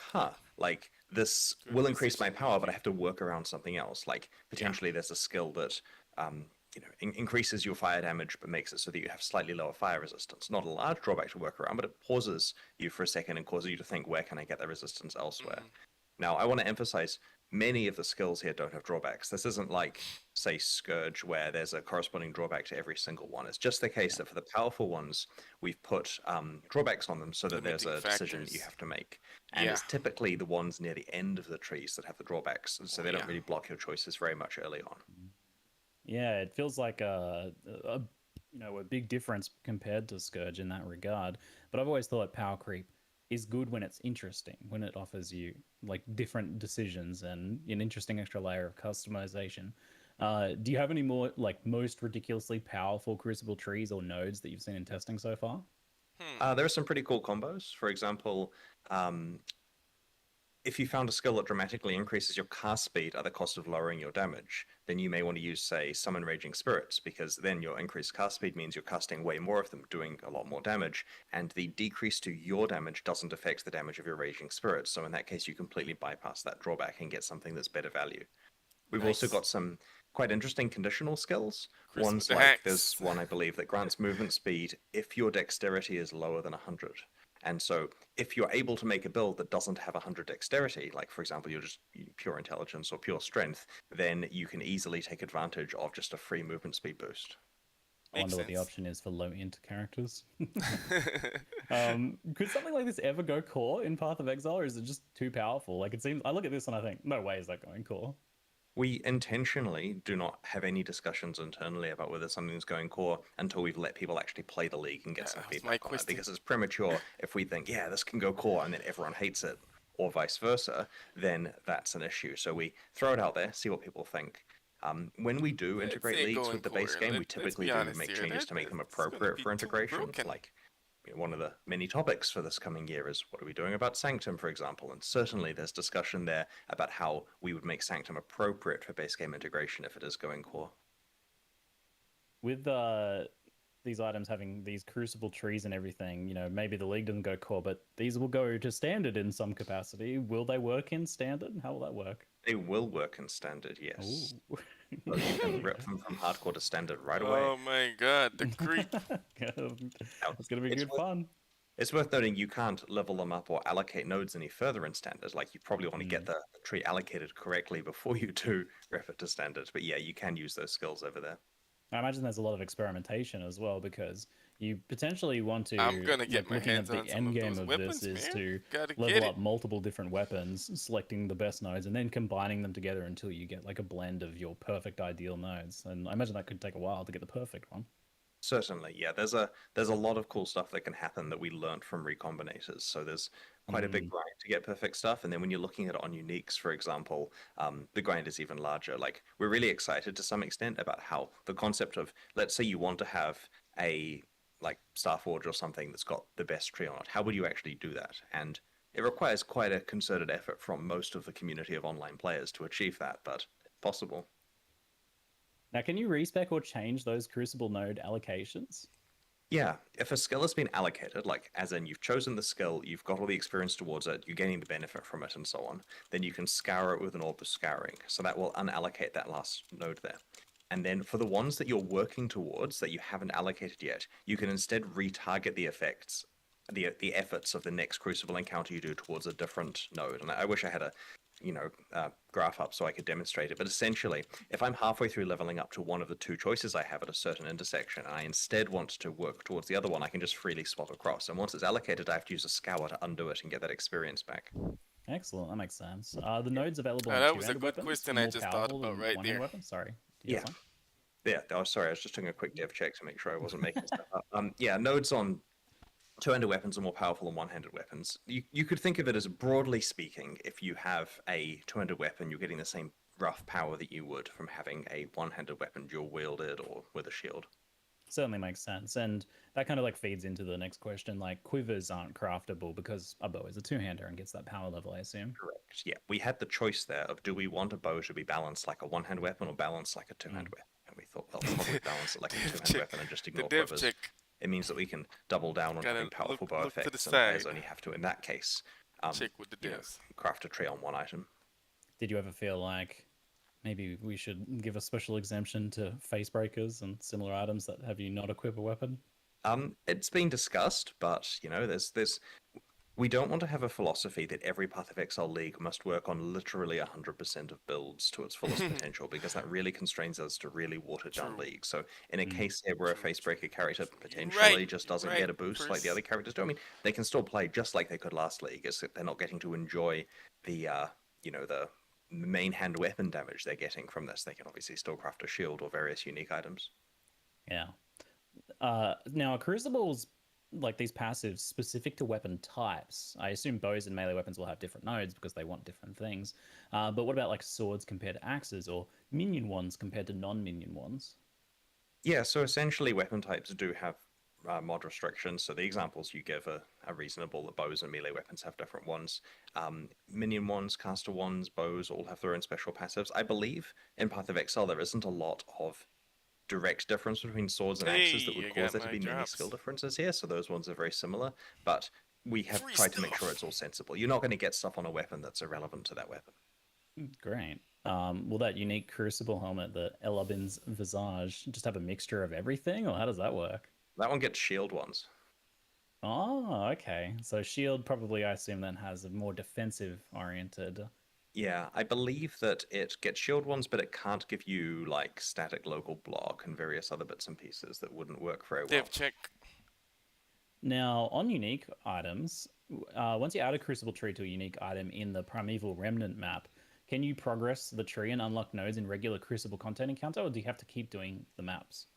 like this will increase my power, but I have to work around something else. Like potentially there's a skill that increases your fire damage, but makes it so that you have slightly lower fire resistance. Not a large drawback to work around, but it pauses you for a second and causes you to think, where can I get the resistance elsewhere? Now, I want to emphasize, many of the skills here don't have drawbacks. This isn't like, say, Scourge, where there's a corresponding drawback to every single one. It's just the case that for the powerful ones, we've put drawbacks on them so that there's a decision that you have to make. And it's typically the ones near the end of the trees that have the drawbacks, so they don't really block your choices very much early on. Yeah, it feels like a big difference compared to Scourge in that regard. But I've always thought power creep is good when it's interesting, when it offers you like different decisions and an interesting extra layer of customization. Do you have any more like most ridiculously powerful Crucible trees or nodes that you've seen in testing so far? There are some pretty cool combos. For example, if you found a skill that dramatically increases your cast speed at the cost of lowering your damage, then you may want to use, say, Summon Raging Spirits, because then your increased cast speed means you're casting way more of them, doing a lot more damage, and the decrease to your damage doesn't affect the damage of your Raging Spirits, so in that case you completely bypass that drawback and get something that's better value. We've also got some quite interesting conditional skills. Ones like, there's one I believe that grants movement speed if your dexterity is lower than 100. And so if you're able to make a build that doesn't have 100 dexterity, like for example, you're just pure intelligence or pure strength, then you can easily take advantage of just a free movement speed boost. I wonder what the option is for low int characters. Could something like this ever go core in Path of Exile, or is it just too powerful? Like it seems, I look at this and I think, no way is that going core. We intentionally do not have any discussions internally about whether something's going core until we've let people actually play the league and get some feedback on it. Because it's premature if we think, yeah, this can go core, and then everyone hates it, or vice versa, then that's an issue. So we throw it out there, see what people think. When we do integrate leagues with the base game, we typically do make changes to make them appropriate for integration. Like, one of the many topics for this coming year is what are we doing about Sanctum, for example, and certainly there's discussion there about how we would make Sanctum appropriate for base game integration if it is going core. With these items having these Crucible trees and everything, maybe the league doesn't go core, but these will go to standard in some capacity. Will they work in standard? How will that work? They will work in standard, yes. You can rip them from hardcore to standard right away. Oh my god, the creep. It's going to be good fun. It's worth noting you can't level them up or allocate nodes any further in standard. Like, you probably want to get the tree allocated correctly before you do rip it to standard. But yeah, you can use those skills over there. I imagine there's a lot of experimentation as well, because you potentially want to. I'm gonna get my hands on the end game of weapons, this is man. to Gotta level up multiple different weapons, selecting the best nodes, and then combining them together until you get like a blend of your perfect ideal nodes. And I imagine that could take a while to get the perfect one. Certainly, yeah. There's a lot of cool stuff that can happen that we learned from recombinators. So there's quite a big grind to get perfect stuff. And then when you're looking at it on uniques, for example, the grind is even larger. Like, we're really excited to some extent about how the concept of, let's say you want to have a like Starforge or something that's got the best tree on it. How would you actually do that? And it requires quite a concerted effort from most of the community of online players to achieve that, but it's possible. Now, can you respec or change those Crucible node allocations? Yeah, if a skill has been allocated, like as in you've chosen the skill, you've got all the experience towards it, you're gaining the benefit from it and so on, then you can scour it with an orb of scouring. So that will unallocate that last node there. And then for the ones that you're working towards that you haven't allocated yet, you can instead retarget the effects, the efforts of the next Crucible encounter you do towards a different node. And I wish I had a graph up so I could demonstrate it. But essentially, if I'm halfway through leveling up to one of the two choices I have at a certain intersection, and I instead want to work towards the other one, I can just freely swap across. And once it's allocated, I have to use a scour to undo it and get that experience back. Excellent, that makes sense. The nodes available on that was a two-handed good weapons, question I just thought about right there. Weapons? Sorry. Yeah. Yeah, oh, sorry, I was just doing a quick dev check to make sure I wasn't making stuff up. Yeah, nodes on two-handed weapons are more powerful than one-handed weapons. You could think of it as, broadly speaking, if you have a two-handed weapon, you're getting the same rough power that you would from having a one-handed weapon dual-wielded or with a shield. Certainly makes sense, and that kind of like feeds into the next question. Like, quivers aren't craftable because a bow is a two-hander and gets that power level, I assume. Correct. Yeah, we had the choice there of, do we want a bow to be balanced like a one-hand weapon or balanced like a two-hand weapon? And we thought, well, probably balance it like a two-hand weapon and just ignore quivers. It means that we can double down on having powerful bow effects, and players only have to, in that case, with the craft a tree on one item. Did you ever feel like maybe we should give a special exemption to face breakers and similar items that have you not equip a weapon? It's been discussed, but we don't want to have a philosophy that every Path of Exile league must work on literally 100% of builds to its fullest potential, because that really constrains us to really water down leagues. So in a case here where a facebreaker character potentially just doesn't get a boost like the other characters do, I mean, they can still play just like they could last league. It's that they're not getting to enjoy the the main hand weapon damage they're getting from this. They can obviously still craft a shield or various unique items. Yeah. Now, Crucible's like these passives specific to weapon types. I assume bows and melee weapons will have different nodes because they want different things. But what about like swords compared to axes, or minion ones compared to non-minion ones? Yeah, so essentially weapon types do have mod restrictions. So the examples you give are reasonable. The bows and melee weapons have different ones. Minion ones, caster ones, bows all have their own special passives. I believe in Path of Exile there isn't a lot of direct difference between swords and axes that would cause there to be many skill differences here, so those ones are very similar, but we have tried to make sure it's all sensible. You're not going to get stuff on a weapon that's irrelevant to that weapon. Great. Will that unique Crucible helmet, the Elabin's Visage, just have a mixture of everything, or how does that work? That one gets shield ones. Oh, okay. So shield probably, I assume, then has a more defensive oriented. Yeah, I believe that it gets shield ones, but it can't give you like static local block and various other bits and pieces that wouldn't work very well. Dev check. Now, on unique items, once you add a Crucible tree to a unique item in the Primeval Remnant map, can you progress the tree and unlock nodes in regular Crucible content encounter, or do you have to keep doing the maps?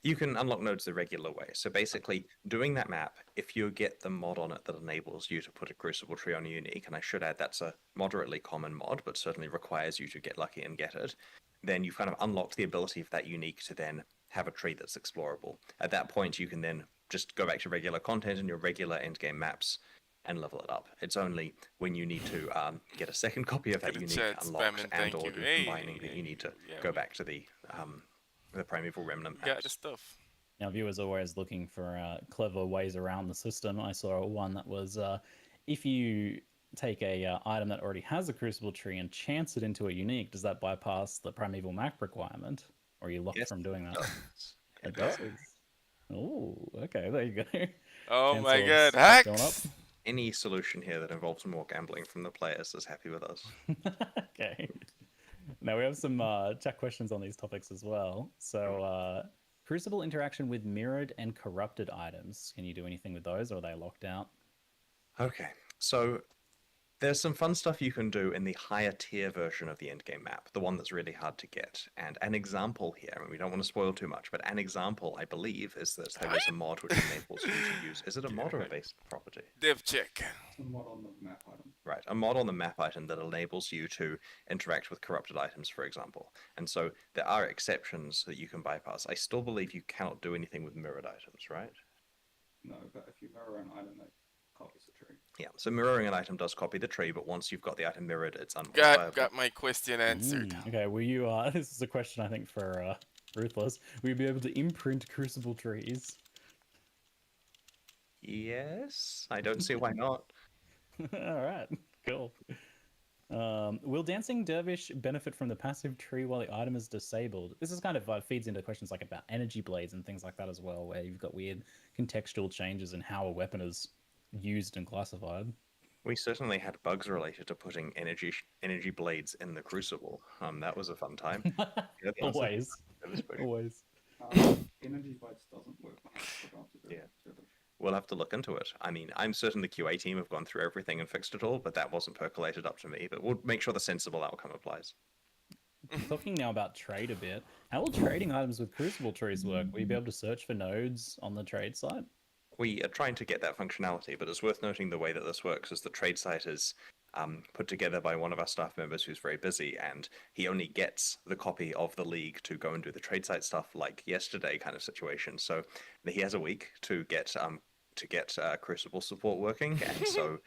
You can unlock nodes the regular way. So basically, doing that map, if you get the mod on it that enables you to put a Crucible tree on a unique, and I should add that's a moderately common mod, but certainly requires you to get lucky and get it, then you've kind of unlocked the ability for that unique to then have a tree that's explorable. At that point, you can then just go back to regular content in your regular endgame maps and level it up. It's only when you need to get a second copy of that unique unlocked and or do combining that you need to go back to the Primeval Remnant maps. Got the stuff. Now, viewers are always looking for clever ways around the system. I saw one that was if you take a item that already has a Crucible tree and chance it into a unique, does that bypass the Primeval map requirement? Or are you locked from doing that? It does. Oh, okay, there you go. Oh my god, hacks! Any solution here that involves more gambling from the players is happy with us. Okay. Now we have some chat questions on these topics as well. So, Crucible interaction with mirrored and corrupted items. Can you do anything with those, or are they locked out? Okay, so there's some fun stuff you can do in the higher tier version of the endgame map, the one that's really hard to get. And an example here, and we don't want to spoil too much, but an example, I believe, is that there is a mod which enables you to use... Is it a mod or a basic property? Div check. A mod on the map item. Right, a mod on the map item that enables you to interact with corrupted items, for example. And so there are exceptions that you can bypass. I still believe you cannot do anything with mirrored items, right? No, but if you mirror an item that copies the tree. Yeah, so mirroring an item does copy the tree, but once you've got the item mirrored, it's unmodifiable. Got my question answered. Okay, will you, this is a question I think for Ruthless. Will you be able to imprint Crucible trees? Yes, I don't see why not. Alright, cool. Will Dancing Dervish benefit from the passive tree while the item is disabled? This is kind of feeds into questions like about energy blades and things like that as well, where you've got weird contextual changes in how a weapon is used and classified. We certainly had bugs related to putting energy blades in the Crucible. That was a fun time. Always. Always. Energy blades doesn't work when I forgot to do it. We'll have to look into it. I mean, I'm certain the QA team have gone through everything and fixed it all, but that wasn't percolated up to me. But we'll make sure the sensible outcome applies. Talking now about trade a bit, how will trading items with Crucible trees work? Will you be able to search for nodes on the trade site? We are trying to get that functionality, but it's worth noting the way that this works is the trade site is put together by one of our staff members who's very busy, and he only gets the copy of the league to go and do the trade site stuff like yesterday kind of situation. So he has a week to get Crucible support working, and so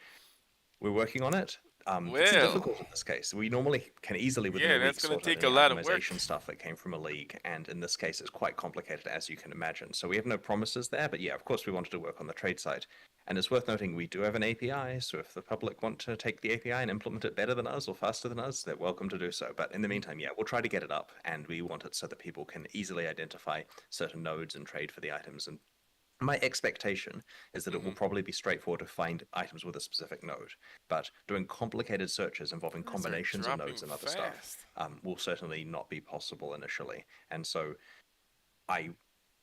we're working on it. It's difficult in this case. We normally can easily within a week that's going to take a lot of work. Stuff that came from a league, and in this case, it's quite complicated as you can imagine. So we have no promises there, but yeah, of course, we wanted to work on the trade site. And it's worth noting we do have an API, so if the public want to take the API and implement it better than us or faster than us, they're welcome to do so. But in the meantime, yeah, we'll try to get it up, and we want it so that people can easily identify certain nodes and trade for the items. And my expectation is that it will probably be straightforward to find items with a specific node, but doing complicated searches involving combinations of nodes and other stuff will certainly not be possible initially. And so I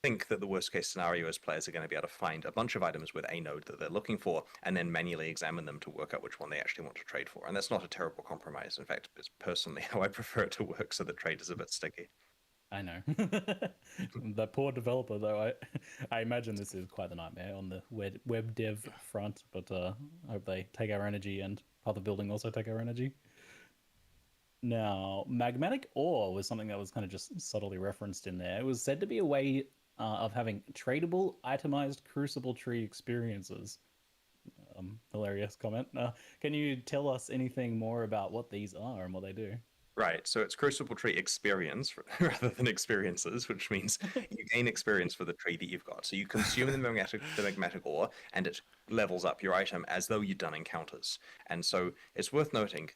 think that the worst case scenario is players are going to be able to find a bunch of items with a node that they're looking for and then manually examine them to work out which one they actually want to trade for. And that's not a terrible compromise. In fact, it's personally how I prefer it to work, so the trade is a bit sticky. I know. The poor developer, though, I imagine this is quite the nightmare on the web dev front, but I hope they take our energy and other building also take our energy. Now, magmatic ore was something that was kind of just subtly referenced in there. It was said to be a way of having tradable, itemized Crucible tree experiences. Hilarious comment. Can you tell us anything more about what these are and what they do? Right, so it's Crucible tree experience rather than experiences, which means you gain experience for the tree that you've got. So you consume the magmatic ore, and it levels up your item as though you'd done encounters. And so it's worth noting,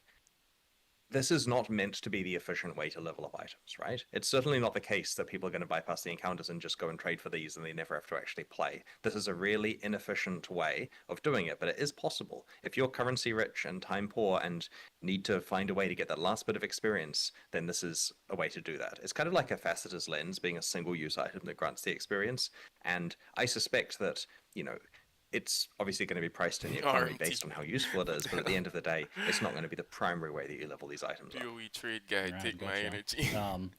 this is not meant to be the efficient way to level up items, right? It's certainly not the case that people are going to bypass the encounters and just go and trade for these and they never have to actually play. This is a really inefficient way of doing it, but it is possible. If you're currency rich and time poor and need to find a way to get that last bit of experience, then this is a way to do that. It's kind of like a facetor's lens being a single-use item that grants the experience, and I suspect that, you know, it's obviously going to be priced in the economy based on how useful it is, but at the end of the day, it's not going to be the primary way that you level these items up. PoE trade guy, right, take my energy.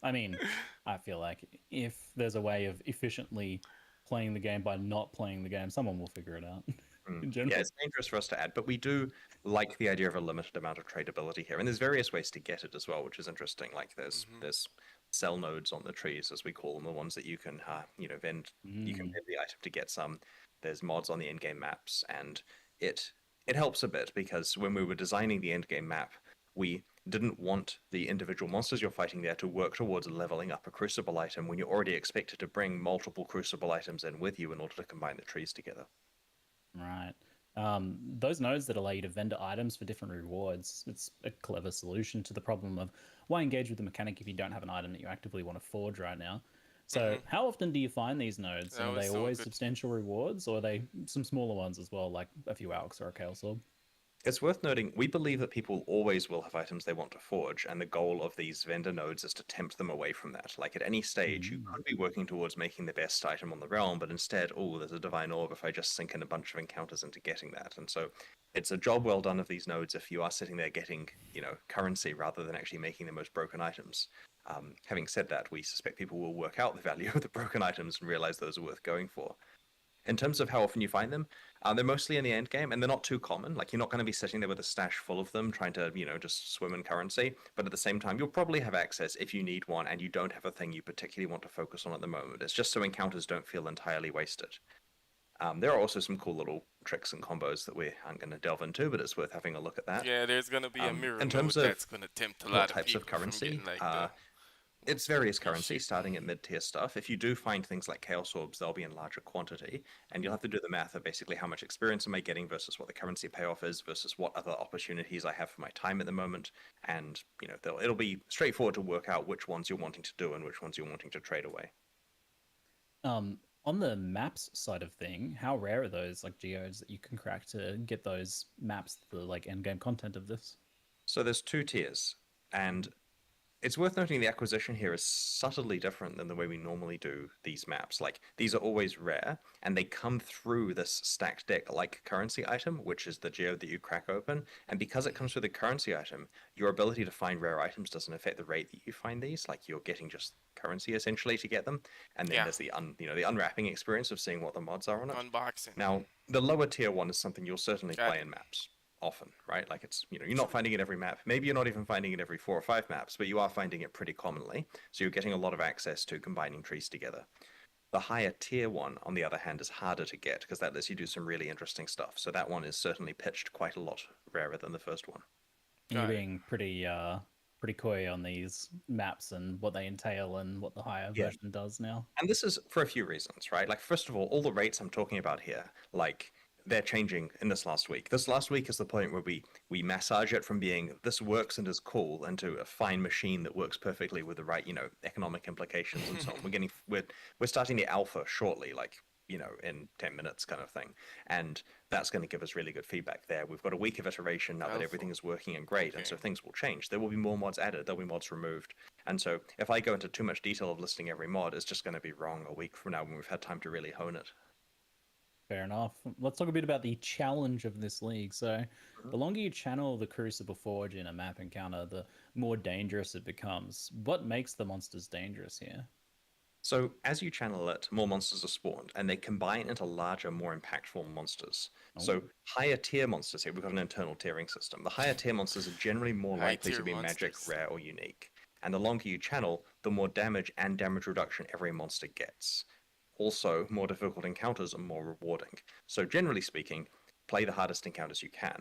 I mean, I feel like if there's a way of efficiently playing the game by not playing the game, someone will figure it out. in general. Yeah, it's dangerous for us to add, but we do like the idea of a limited amount of tradability here, and there's various ways to get it as well, which is interesting. Like there's sell nodes on the trees, as we call them, the ones that you can vend. You can vend the item to get some. There's mods on the endgame maps, and it helps a bit because when we were designing the endgame map, we didn't want the individual monsters you're fighting there to work towards leveling up a Crucible item when you're already expected to bring multiple Crucible items in with you in order to combine the trees together. Right. Those nodes that allow you to vendor items for different rewards, it's a clever solution to the problem of why engage with the mechanic if you don't have an item that you actively want to forge right now. So how often do you find these nodes? And are they always substantial rewards, or are they some smaller ones as well, like a few Alks or a Chaos Orb? It's worth noting, we believe that people always will have items they want to forge, and the goal of these vendor nodes is to tempt them away from that. Like at any stage, you could be working towards making the best item on the realm, but instead, oh, there's a Divine Orb if I just sink in a bunch of encounters into getting that. And so it's a job well done of these nodes if you are sitting there getting, currency rather than actually making the most broken items. Having said that, we suspect people will work out the value of the broken items and realize those are worth going for. In terms of how often you find them, they're mostly in the end game, and they're not too common. Like, you're not going to be sitting there with a stash full of them trying to, just swim in currency. But at the same time, you'll probably have access if you need one and you don't have a thing you particularly want to focus on at the moment. It's just so encounters don't feel entirely wasted. There are also some cool little tricks and combos that we aren't going to delve into, but it's worth having a look at that. Yeah, there's going to be a mirror in terms node of that's going to tempt a lot of types people of currency, from getting, it's various currency, starting at mid-tier stuff. If you do find things like Chaos Orbs, they'll be in larger quantity, and you'll have to do the math of basically how much experience am I getting versus what the currency payoff is versus what other opportunities I have for my time at the moment, and it'll be straightforward to work out which ones you're wanting to do and which ones you're wanting to trade away. On the maps side of thing, how rare are those geodes that you can crack to get those maps, the endgame content of this? So there's 2 tiers, and it's worth noting the acquisition here is subtly different than the way we normally do these maps. Like, these are always rare, and they come through this stacked deck like currency item, which is the geode that you crack open. And because it comes through the currency item, your ability to find rare items doesn't affect the rate that you find these. Like, you're getting just currency essentially to get them. And then there's the unwrapping experience of seeing what the mods are on it. Unboxing. Now, the lower tier one is something you'll certainly play in maps. Often, right? Like, it's, you're not finding it every map. Maybe you're not even finding it every 4 or 5 maps, but you are finding it pretty commonly. So you're getting a lot of access to combining trees together. The higher tier one, on the other hand, is harder to get because that lets you do some really interesting stuff. So that one is certainly pitched quite a lot rarer than the first one. You're being pretty coy on these maps and what they entail and what the higher version does now. And this is for a few reasons, right? Like, first of all the rates I'm talking about here, they're changing in this last week. This last week is the point where we massage it from being this works and is cool into a fine machine that works perfectly with the right, economic implications and so on. We're starting the alpha shortly, in 10 minutes kind of thing. And that's going to give us really good feedback there. We've got a week of iteration now that everything is working and great, and so things will change. There will be more mods added, there'll be mods removed. And so if I go into too much detail of listing every mod, it's just going to be wrong a week from now when we've had time to really hone it. Fair enough. Let's talk a bit about the challenge of this league. So, the longer you channel the Crucible Forge in a map encounter, the more dangerous it becomes. What makes the monsters dangerous here? So, as you channel it, more monsters are spawned, and they combine into larger, more impactful monsters. So, higher tier monsters here, we've got an internal tiering system. The higher tier monsters are generally more likely to be magic, rare, or unique. And the longer you channel, the more damage and damage reduction every monster gets. Also, more difficult encounters are more rewarding. So generally speaking, play the hardest encounters you can.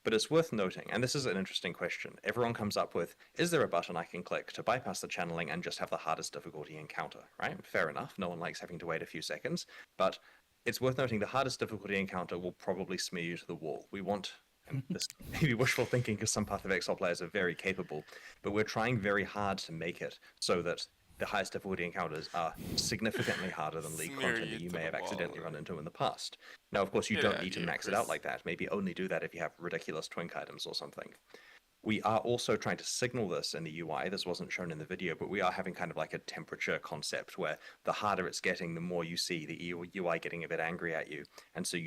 But it's worth noting, and this is an interesting question, everyone comes up with, is there a button I can click to bypass the channeling and just have the hardest difficulty encounter, right? Fair enough, no one likes having to wait a few seconds, but it's worth noting the hardest difficulty encounter will probably smear you to the wall. We want, and this may be wishful thinking because some Path of Exile players are very capable, but we're trying very hard to make it so that the highest difficulty encounters are significantly harder than League content that you may have accidentally run into in the past. Now, of course, you don't need to max it out like that. Maybe only do that if you have ridiculous twink items or something. We are also trying to signal this in the UI. This wasn't shown in the video, but we are having kind of like a temperature concept where the harder it's getting, the more you see the UI getting a bit angry at you. And so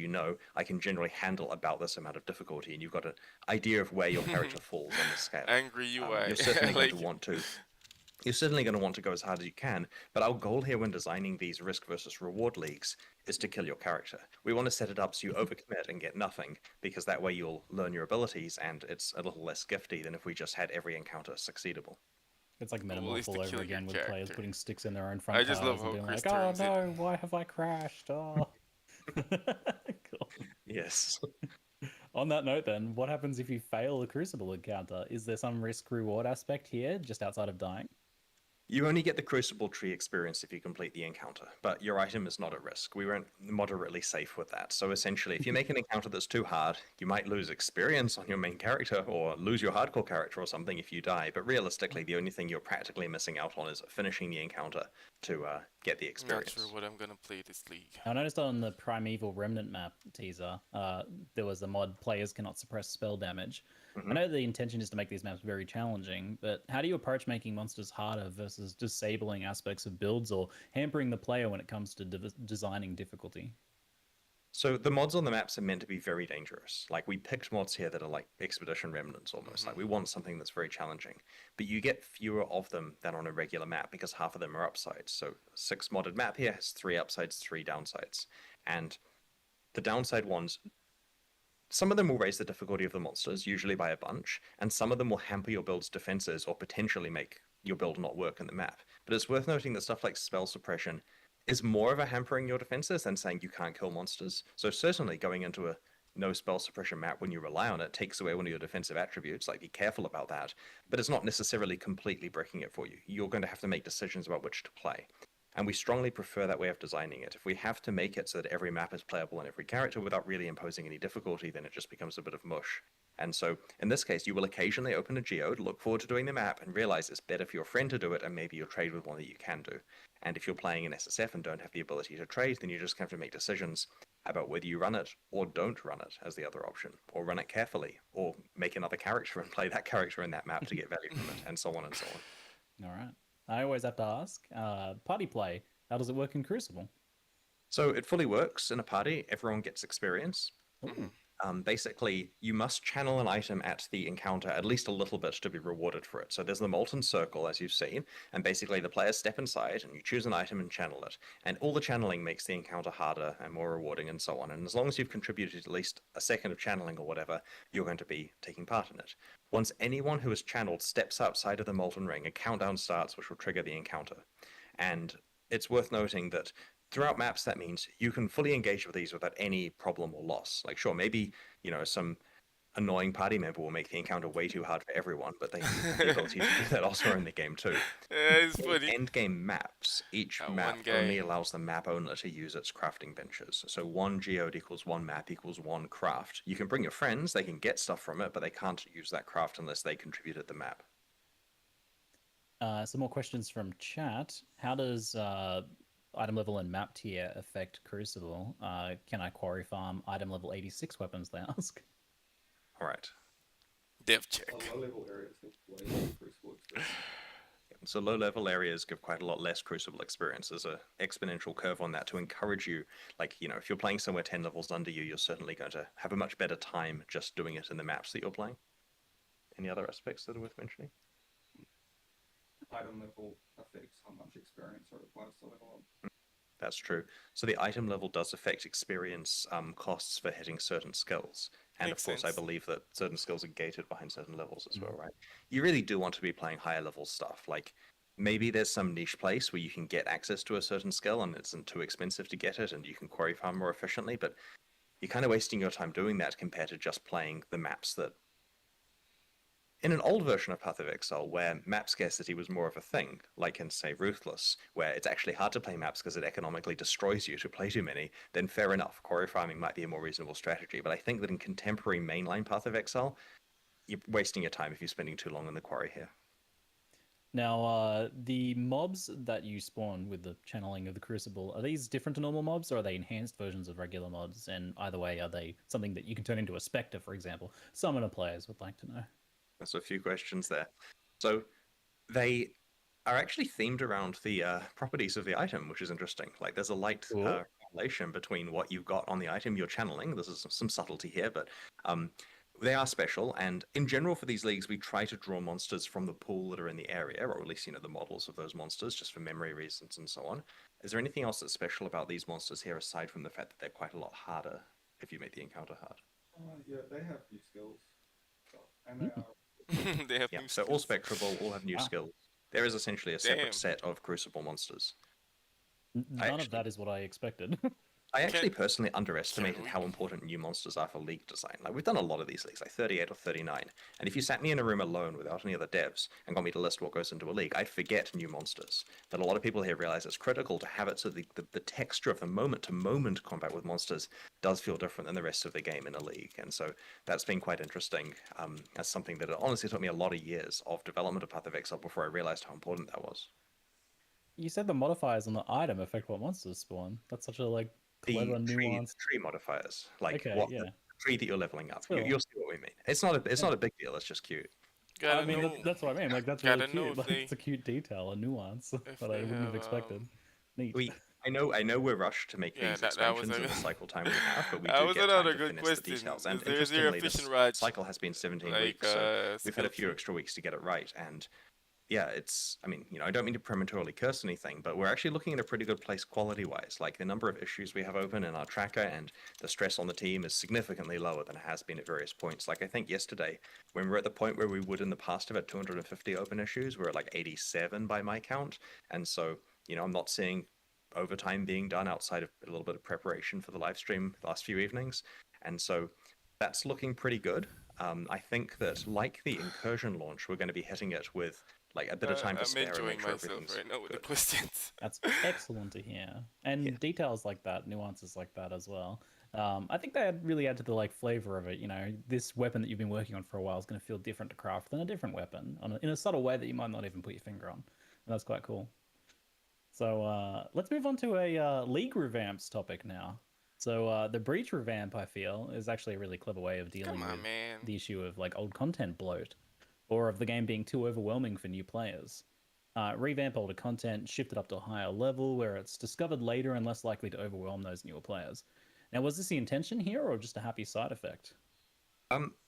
I can generally handle about this amount of difficulty, and you've got an idea of where your character falls on the scale. Angry UI. You're certainly going to want to... You're certainly going to want to go as hard as you can, but our goal here when designing these risk versus reward leagues is to kill your character. We want to set it up so you overcommit and get nothing, because that way you'll learn your abilities and it's a little less gifty than if we just had every encounter succeedable. It's like Metamorph all over again with players putting sticks in their own front I just love how and being Chris like, oh turns no, why have I crashed? Oh. Cool. Yes. On that note then, what happens if you fail a Crucible encounter? Is there some risk-reward aspect here, just outside of dying? You only get the Crucible tree experience if you complete the encounter, but your item is not at risk. We went moderately safe with that. So essentially, if you make an encounter that's too hard, you might lose experience on your main character or lose your hardcore character or something if you die. But realistically, the only thing you're practically missing out on is finishing the encounter to get the experience. Not sure what I'm going to play this league. I noticed on the Primeval Remnant map teaser, there was a mod, players cannot suppress spell damage. I know the intention is to make these maps very challenging, but how do you approach making monsters harder versus disabling aspects of builds or hampering the player when it comes to designing difficulty? So the mods on the maps are meant to be very dangerous. Like, we picked mods here that are like Expedition Remnants almost. Like, we want something that's very challenging. But you get fewer of them than on a regular map because half of them are upsides. So 6 modded map here has 3 upsides, 3 downsides. And the downside ones, some of them will raise the difficulty of the monsters, usually by a bunch, and some of them will hamper your build's defenses or potentially make your build not work in the map. But it's worth noting that stuff like spell suppression is more of a hampering your defenses than saying you can't kill monsters. So certainly going into a no spell suppression map when you rely on it takes away one of your defensive attributes, like be careful about that, but it's not necessarily completely breaking it for you. You're going to have to make decisions about which to play. And we strongly prefer that way of designing it. If we have to make it so that every map is playable on every character without really imposing any difficulty, then it just becomes a bit of mush. And so, in this case, you will occasionally open a geode, look forward to doing the map, and realize it's better for your friend to do it, and maybe you'll trade with one that you can do. And if you're playing an SSF and don't have the ability to trade, then you just have to make decisions about whether you run it or don't run it as the other option, or run it carefully, or make another character and play that character in that map to get value from it, and so on and so on. All right. I always have to ask, party play, how does it work in Crucible? So it fully works in a party. Everyone gets experience. Ooh. Basically, you must channel an item at the encounter at least a little bit to be rewarded for it. So there's the molten circle, as you've seen, and basically the players step inside and you choose an item and channel it. And all the channeling makes the encounter harder and more rewarding and so on. And as long as you've contributed at least a second of channeling or whatever, you're going to be taking part in it. Once anyone who is channeled steps outside of the molten ring, a countdown starts which will trigger the encounter. And it's worth noting that throughout maps, that means you can fully engage with these without any problem or loss. Like, sure, maybe, some annoying party member will make the encounter way too hard for everyone, but they have the ability to do that elsewhere in the game too. It's funny. End game maps, each map only allows the map owner to use its crafting benches. So 1 geode equals 1 map equals 1 craft. You can bring your friends, they can get stuff from it, but they can't use that craft unless they contributed the map. Some more questions from chat. How does item level and map tier affect Crucible? Can I quarry farm item level 86 weapons, they ask? All right. Dev check. Low-level areas have way more Crucible experience. So low-level areas give quite a lot less Crucible experience. There's an exponential curve on that to encourage you. Like, if you're playing somewhere 10 levels under you, you're certainly going to have a much better time just doing it in the maps that you're playing. Any other aspects that are worth mentioning? Item level affects how much experience are required to level up. That's true. So the item level does affect experience costs for hitting certain skills. And Makes of course, sense. I believe that certain skills are gated behind certain levels as well, right? You really do want to be playing higher level stuff. Like, maybe there's some niche place where you can get access to a certain skill and it isn't too expensive to get it and you can quarry farm more efficiently, but you're kind of wasting your time doing that compared to just playing the maps that... In an old version of Path of Exile, where map scarcity was more of a thing, like in, say, Ruthless, where it's actually hard to play maps because it economically destroys you to play too many, then fair enough, quarry farming might be a more reasonable strategy. But I think that in contemporary mainline Path of Exile, you're wasting your time if you're spending too long in the quarry here. Now, the mobs that you spawn with the channeling of the Crucible, are these different to normal mobs, or are they enhanced versions of regular mobs? And either way, are they something that you can turn into a Spectre, for example? Summoner players would like to know. There's a few questions there. So they are actually themed around the properties of the item, which is interesting. Like, there's a light relation between what you've got on the item you're channeling. This is some subtlety here, but They are special, and in general for these leagues, we try to draw monsters from the pool that are in the area, or at least, the models of those monsters, just for memory reasons and so on. Is there anything else that's special about these monsters here, aside from the fact that they're quite a lot harder if you make the encounter hard? Yeah, they have new skills. And they are... They have Yeah, new so all skills. Spectrable, all have new skills. There is essentially a separate set of Crucible monsters. None of that is what I expected. I actually personally underestimated how important new monsters are for league design. Like, we've done a lot of these leagues, like 38 or 39, and if you sat me in a room alone without any other devs and got me to list what goes into a league, I'd forget new monsters. But a lot of people here realize it's critical to have it so the texture of the moment-to-moment combat with monsters does feel different than the rest of the game in a league, and so that's been quite interesting. That's something that it honestly took me a lot of years of development of Path of Exile before I realized how important that was. You said the modifiers on the item affect what monsters spawn. That's such a clever, nuanced tree modifiers, like okay, the tree that you're leveling up. Cool. You'll see what we mean. It's not a big deal. It's just cute. I mean, that's what I mean. Like, that's really cute. Like, it's a cute detail, a nuance that I wouldn't have expected. Neat. I know we're rushed to make these expansions in the cycle time we have, but we do get time to finish the details. And interestingly, this cycle has been 17 weeks, so we've had a few extra weeks to get it right. And yeah, I don't mean to prematurely curse anything, but we're actually looking at a pretty good place quality-wise. Like, the number of issues we have open in our tracker and the stress on the team is significantly lower than it has been at various points. Like, I think yesterday, when we're at the point where we would in the past have had 250 open issues, we're at like 87 by my count. And so, I'm not seeing overtime being done outside of a little bit of preparation for the live stream the last few evenings. And so that's looking pretty good. I think that, like the Incursion launch, we're going to be hitting it with a bit of time to spare and make sure everything's right now with good. the questions. That's excellent to hear. And details like that, nuances like that as well. I think they really add to the flavor of it. This weapon that you've been working on for a while is going to feel different to craft than a different weapon in a subtle way that you might not even put your finger on. And that's quite cool. So let's move on to a league revamps topic now. So the Breach revamp, I feel, is actually a really clever way of dealing with the issue of old content bloat, or of the game being too overwhelming for new players. Revamp older content, shift it up to a higher level where it's discovered later and less likely to overwhelm those newer players. Now, was this the intention here, or just a happy side effect?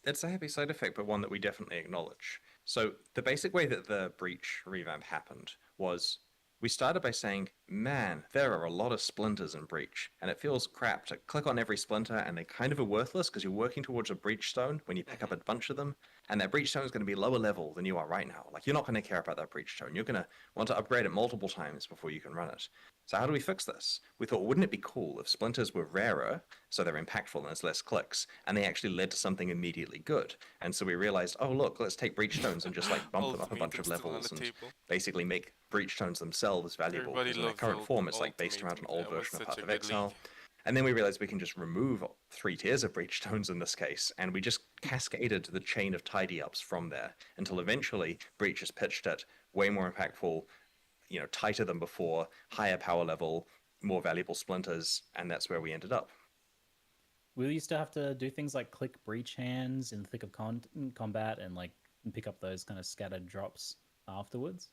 It's a happy side effect, but one that we definitely acknowledge. So the basic way that the Breach revamp happened was we started by saying, man, there are a lot of splinters in Breach, and it feels crap to click on every splinter, and they kind of are worthless because you're working towards a Breach Stone when you pick up a bunch of them, and that Breach Stone is going to be lower level than you are right now. You're not going to care about that Breach Stone. You're going to want to upgrade it multiple times before you can run it. So how do we fix this? We thought, wouldn't it be cool if splinters were rarer, so they're impactful and there's less clicks, and they actually led to something immediately good? And so we realized, oh look, let's take Breach Stones and just bump them up a bunch of levels and basically make Breach Stones themselves valuable. Because in their current form, it's based around an old version of Path of Exile. And then we realized we can just remove 3 tiers of Breach Stones in this case, and we just cascaded the chain of tidy-ups from there until eventually Breach is pitched at way more impactful, tighter than before, higher power level, more valuable splinters, and that's where we ended up. Will you still have to do things like click Breach hands in the thick of combat and pick up those kind of scattered drops afterwards?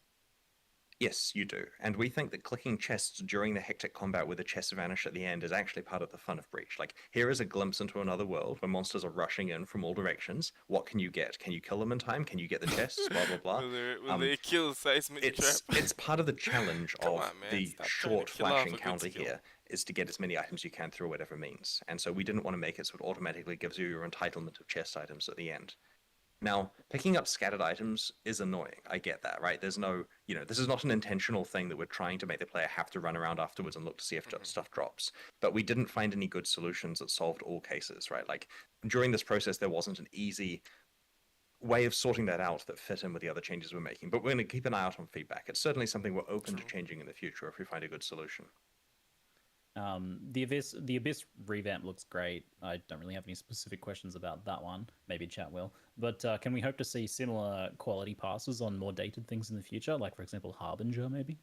Yes, you do. And we think that clicking chests during the hectic combat with the chests vanish at the end is actually part of the fun of Breach. Here is a glimpse into another world where monsters are rushing in from all directions. What can you get? Can you kill them in time? Can you get the chests? Blah, blah, blah. Will they kill Seismic Trap? It's part of the challenge of the short flash encounter here, is to get as many items you can through whatever means. And so we didn't want to make it so it automatically gives you your entitlement of chest items at the end. Now, picking up scattered items is annoying. I get that, right? There's no, this is not an intentional thing that we're trying to make the player have to run around afterwards and look to see if stuff drops. But we didn't find any good solutions that solved all cases, right? During this process, there wasn't an easy way of sorting that out that fit in with the other changes we're making. But we're going to keep an eye out on feedback. It's certainly something we're open to changing in the future if we find a good solution. The Abyss revamp looks great. I don't really have any specific questions about that one. Maybe chat will. But can we hope to see similar quality passes on more dated things in the future? For example, Harbinger, maybe?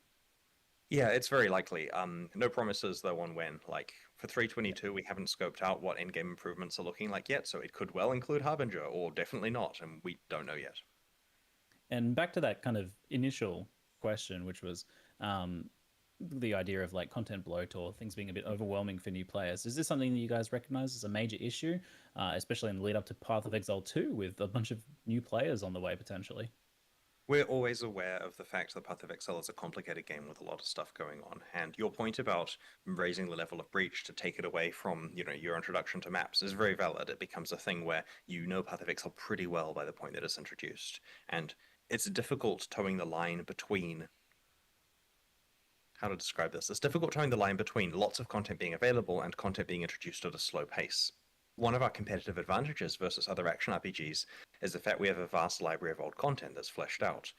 Yeah, it's very likely. No promises, though, on when. For 3.22, we haven't scoped out what endgame improvements are looking like yet, so it could well include Harbinger, or definitely not, and we don't know yet. And back to that kind of initial question, which was... the idea of like content bloat or things being a bit overwhelming for new players. Is this something that you guys recognize as a major issue, especially in the lead up to Path of Exile 2 with a bunch of new players on the way potentially? We're always aware of the fact that Path of Exile is a complicated game with a lot of stuff going on, and your point about raising the level of breach to take it away from, your introduction to maps is very valid. It becomes a thing where you know Path of Exile pretty well by the point that it's introduced, and it's difficult towing the line between... How to describe this? It's difficult towing the line between lots of content being available and content being introduced at a slow pace. One of our competitive advantages versus other action RPGs is the fact we have a vast library of old content that's fleshed out.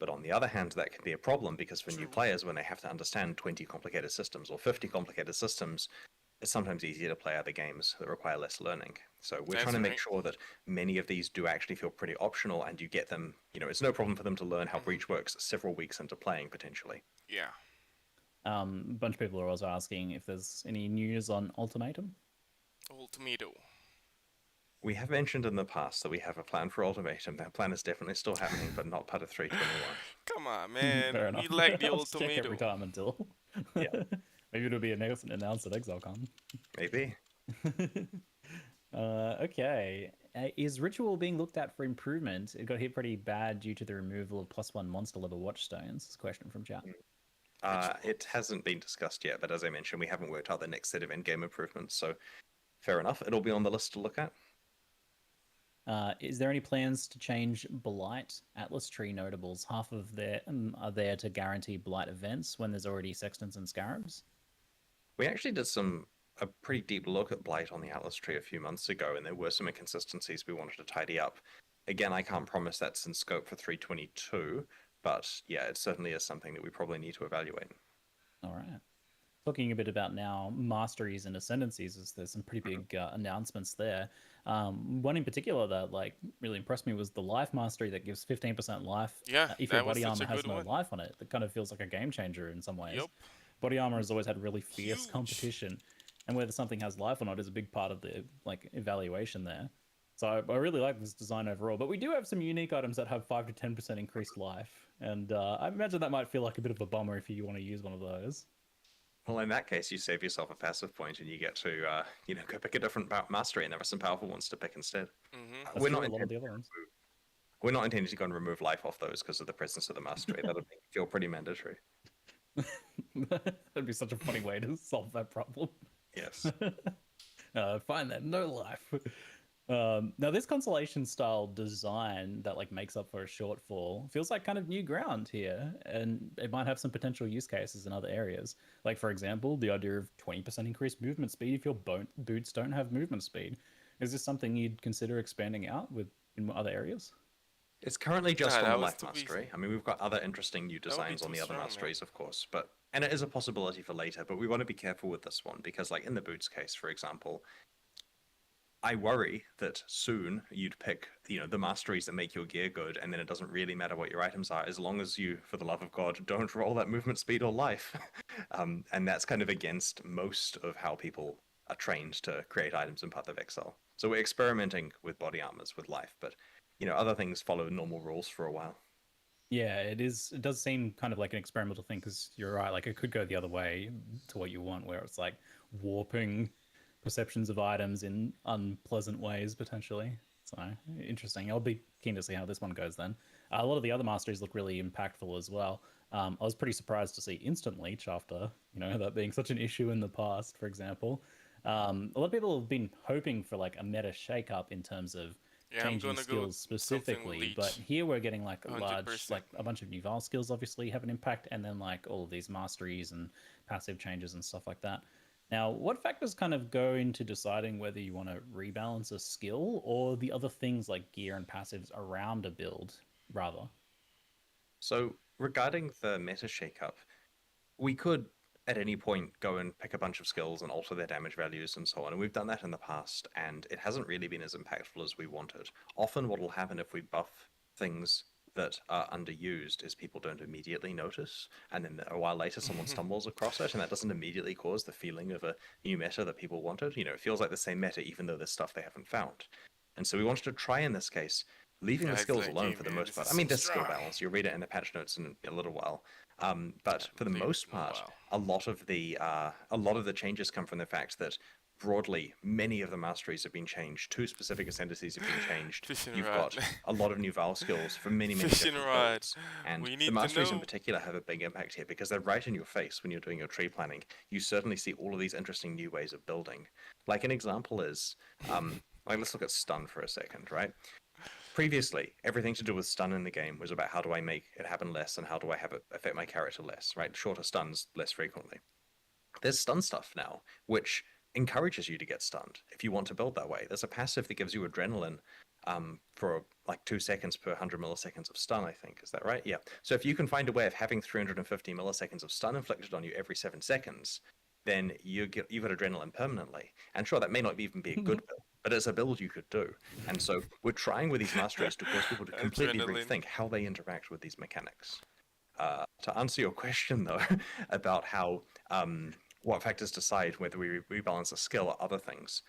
But on the other hand, that can be a problem because for new players, when they have to understand 20 complicated systems or 50 complicated systems, it's sometimes easier to play other games that require less learning. So we're trying to make sure that many of these do actually feel pretty optional, and you get them, it's no problem for them to learn how Breach works several weeks into playing, potentially. Yeah. A bunch of people are also asking if there's any news on Ultimatum. Ultimatum. We have mentioned in the past that we have a plan for Ultimatum. That plan is definitely still happening, but not part of 321. Come on, man. Fair enough. We like the I'll Ultimatum. check every time until. Yeah. Maybe it'll be announced at ExileCon. Maybe. Okay. Is Ritual being looked at for improvement? It got hit pretty bad due to the removal of +1 monster level watchstones. This is a question from chat. It hasn't been discussed yet, but as I mentioned, we haven't worked out the next set of in-game improvements, so fair enough. It'll be on the list to look at. Is there any plans to change Blight Atlas Tree notables? Half of them are there to guarantee Blight events when there's already Sextons and Scarabs. We actually did a pretty deep look at Blight on the Atlas Tree a few months ago, and there were some inconsistencies we wanted to tidy up. Again, I can't promise that's in scope for 322, but yeah, it certainly is something that we probably need to evaluate. All right. Talking a bit about now masteries and ascendancies, there's some pretty big announcements there. One in particular that really impressed me was the life mastery that gives 15% life if your body armor has no life on it. That kind of feels like a game changer in some ways. Yep. Body armor has always had really fierce competition, and whether something has life or not is a big part of the evaluation there. So I really like this design overall, but we do have some unique items that have 5 to 10% increased life, and I imagine that might feel like a bit of a bummer if you want to use one of those. Well, in that case, you save yourself a passive point, and you get to, go pick a different mastery, and there are some powerful ones to pick instead. Mm-hmm. We're not intending to go and remove life off those because of the presence of the mastery. That'll feel pretty mandatory. That'd be such a funny way to solve that problem. Yes. Find that no life. Now this consolation style design that makes up for a shortfall feels like kind of new ground here, and it might have some potential use cases in other areas. Like for example, the idea of 20% increased movement speed if your boots don't have movement speed. Is this something you'd consider expanding out in other areas? It's currently just on the life mastery. I mean, we've got other interesting new designs on the other masteries, of course, and it is a possibility for later, but we want to be careful with this one because in the boots case, for example, I worry that soon you'd pick, the masteries that make your gear good, and then it doesn't really matter what your items are, as long as you, for the love of God, don't roll that movement speed or life. And that's kind of against most of how people are trained to create items in Path of Exile. So we're experimenting with body armors with life, but, other things follow normal rules for a while. Yeah, it is. It does seem kind of like an experimental thing, because you're right, it could go the other way to what you want, where it's warping perceptions of items in unpleasant ways, potentially. So, interesting. I'll be keen to see how this one goes then. A lot of the other masteries look really impactful as well. I was pretty surprised to see instant leech after, that being such an issue in the past, for example. A lot of people have been hoping for a meta shake-up in terms of changing skills specifically, but here we're getting a bunch of new Val skills obviously have an impact, and then all of these masteries and passive changes and stuff like that. Now, what factors kind of go into deciding whether you want to rebalance a skill or the other things like gear and passives around a build, rather? So, regarding the meta shakeup, we could at any point go and pick a bunch of skills and alter their damage values and so on, and we've done that in the past, and it hasn't really been as impactful as we wanted. Often what will happen if we buff things that are underused is people don't immediately notice, and then a while later someone stumbles across it, and that doesn't immediately cause the feeling of a new meta that people wanted. It feels like the same meta even though there's stuff they haven't found. And so we wanted to try in this case leaving the Guys skills like, alone hey, for the man, most this part. is I mean, so there's skill strong. balance. You'll read it in the patch notes in a little while. But for the Play most in a part, while. a lot of the changes come from the fact that broadly, many of the masteries have been changed. 2 specific ascendancies have been changed. Fishing You've rod. got a lot of new Val skills for many Fishing different rod. builds. And We the need to masteries in know. particular have a big impact here because they're right in your face when you're doing your tree planning. You certainly see all of these interesting new ways of building. Like an example is, like let's look at stun for a second, right? Previously, everything to do with stun in the game was about how do I make it happen less and how do I have it affect my character less, right? Shorter stuns less frequently. There's stun stuff now, which encourages you to get stunned if you want to build that way. There's a passive that gives you adrenaline for like 2 seconds per 100 milliseconds of stun, I think. Is that right? Yeah. So if you can find a way of having 350 milliseconds of stun inflicted on you every 7 seconds, then you've got adrenaline permanently. And sure, that may not even be a good build, but it's a build you could do. And so we're trying with these masteries to cause people to completely Adrenaline. rethink how they interact with these mechanics. To answer your question, though, about how what factors decide whether we rebalance a skill or other things,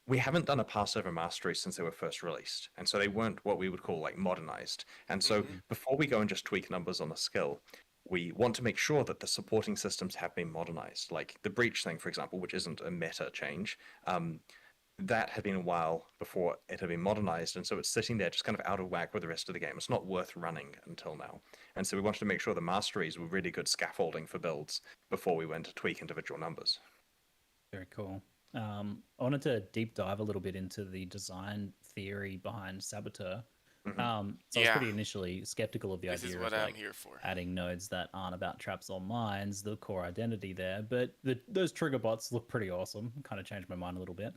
we haven't done a Passover mastery since they were first released, and so they weren't what we would call like modernized. And so before we go and just tweak numbers on a skill, we want to make sure that the supporting systems have been modernized. Like the breach thing, for example, which isn't a meta change, that had been a while before it had been modernized, and so it's sitting there just kind of out of whack with the rest of the game. It's not worth running until now. And so we wanted to make sure the masteries were really good scaffolding for builds before we went to tweak individual numbers. Very cool. I wanted to deep dive a little bit into the design theory behind Saboteur. So I was pretty initially skeptical of the idea of like adding nodes that aren't about traps or mines, the core identity there. But those trigger bots look pretty awesome. Kind of changed my mind a little bit.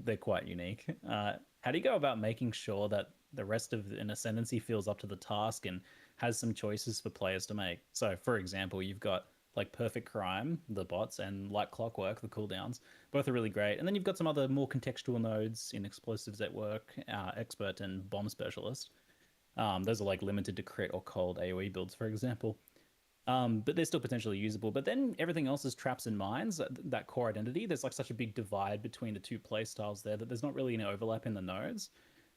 They're quite unique. How do you go about making sure that the rest of an ascendancy feels up to the task and has some choices for players to make? So, for example, you've got like Perfect Crime, the bots, and Like Clockwork, the cooldowns. Both are really great. And then you've got some other more contextual nodes in Explosives at Work, Expert, and Bomb Specialist. Those are like limited to crit or cold AoE builds, for example. But they're still potentially usable. But then everything else is traps and mines, that core identity. There's like such a big divide between the two play styles there that there's not really any overlap in the nodes.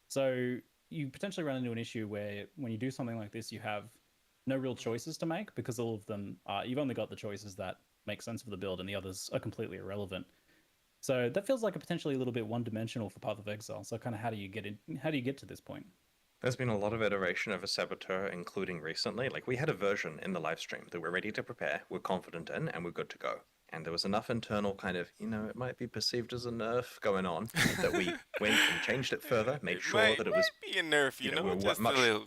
So you potentially run into an issue where when you do something like this, you have no real choices to make because all of them you've only got the choices that make sense for the build and the others are completely irrelevant. So that feels like a potentially a little bit one-dimensional for Path of Exile. So kind of how do you get to this point? There's been a lot of iteration of a Saboteur, including recently. Like we had a version in the live stream that we're ready to prepare, we're confident in, and we're good to go. And there was enough internal kind of, it might be perceived as a nerf going on that we went and changed it further, made sure that it was be a nerf, we were just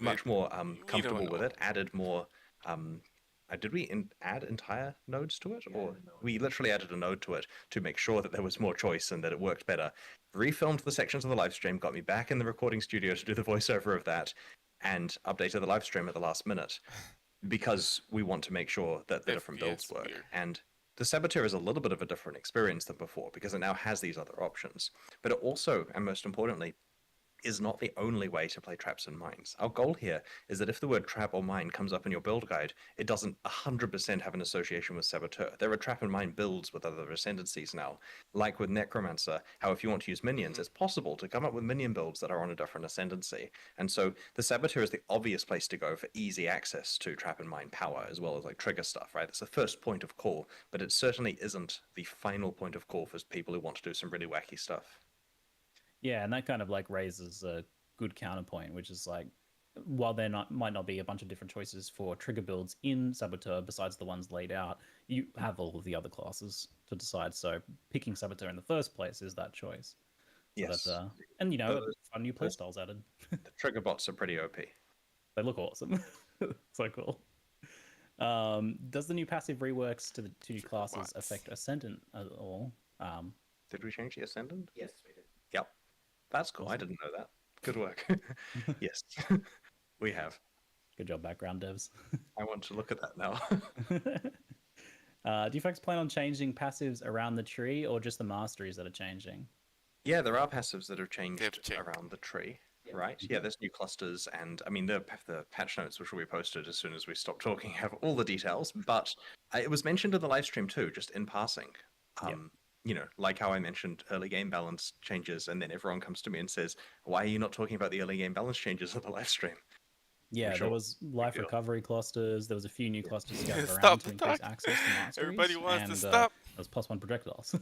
much more comfortable with it, added more. Did we add entire nodes to it, or we literally added a node to it to make sure that there was more choice and that it worked better? Refilmed the sections of the live stream, got me back in the recording studio to do the voiceover of that, and updated the live stream at the last minute because we want to make sure that the different builds work. And the Saboteur is a little bit of a different experience than before because it now has these other options. But it also, and most importantly, is not the only way to play traps and mines. Our goal here is that if the word trap or mine comes up in your build guide, it doesn't 100% have an association with Saboteur. There are trap and mine builds with other ascendancies now. Like with Necromancer, how if you want to use minions, it's possible to come up with minion builds that are on a different ascendancy. And so the Saboteur is the obvious place to go for easy access to trap and mine power, as well as like trigger stuff, right? It's the first point of call, but it certainly isn't the final point of call for people who want to do some really wacky stuff. Yeah, and that kind of like raises a good counterpoint, which is like, while there might not be a bunch of different choices for trigger builds in Saboteur besides the ones laid out, you have all of the other classes to decide. So picking Saboteur in the first place is that choice. So yes. And fun new playstyles added. The trigger bots are pretty OP. They look awesome. So cool. Does the new passive reworks to the two new classes affect Ascendant at all? Did we change the Ascendant? Yes, we did. Yep. That's cool. I didn't know that. Good work. Yes, we have. Good job, background devs. I want to look at that now. Do you folks plan on changing passives around the tree or just the masteries that are changing? Yeah, there are passives that have changed around the tree, right? Yeah, there's new clusters, and I mean, the patch notes, which will be posted as soon as we stop talking, have all the details, but it was mentioned in the live stream too, just in passing. you know, like how I mentioned early game balance changes, and then everyone comes to me and says, "Why are you not talking about the early game balance changes on the live stream?" Yeah, there was life recovery clusters. There was a few new clusters scattered Stop around to the increase talk. access to masteries. Everybody wants and, to stop. There was +1 projectiles.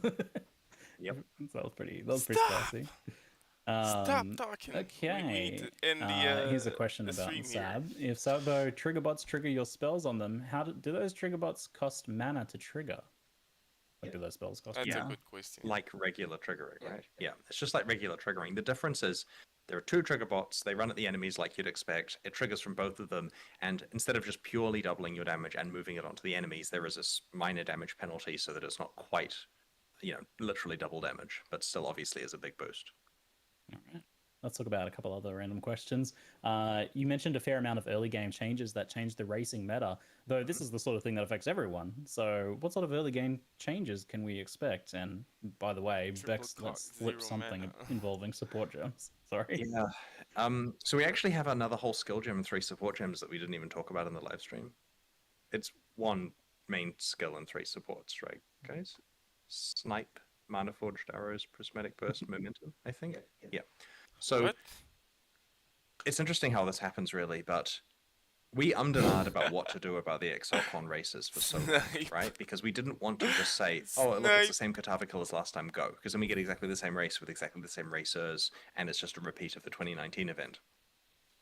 Yep. So that was pretty spicy. Stop talking. Okay. We need to end the. Here's a question about Sab. If Sabo trigger bots trigger your spells on them, how do those trigger bots cost mana to trigger? Like, do those spells cost? That's mana? a good question. Like regular triggering, right? Yeah, it's just like regular triggering. The difference is there are 2 trigger bots. They run at the enemies like you'd expect. It triggers from both of them, and instead of just purely doubling your damage and moving it onto the enemies, there is this minor damage penalty so that it's not quite, you know, literally double damage, but still obviously is a big boost. All right. Let's talk about a couple other random questions. You mentioned a fair amount of early game changes that changed the racing meta, though this is the sort of thing that affects everyone. So what sort of early game changes can we expect? And by the way, Bex, let's flip something involving support gems. Sorry. Yeah. So we actually have another whole skill gem and 3 support gems that we didn't even talk about in the live stream. It's 1 main skill and 3 supports, right, guys? Snipe, Mana Forged Arrows, Prismatic Burst, Momentum, I think? Yeah. So it's interesting how this happens, really, but we ummed about what to do about the XLCon races for so long, right? Because we didn't want to just say, oh, look, it's the same Katavikal as last time, go. Because then we get exactly the same race with exactly the same racers, and it's just a repeat of the 2019 event.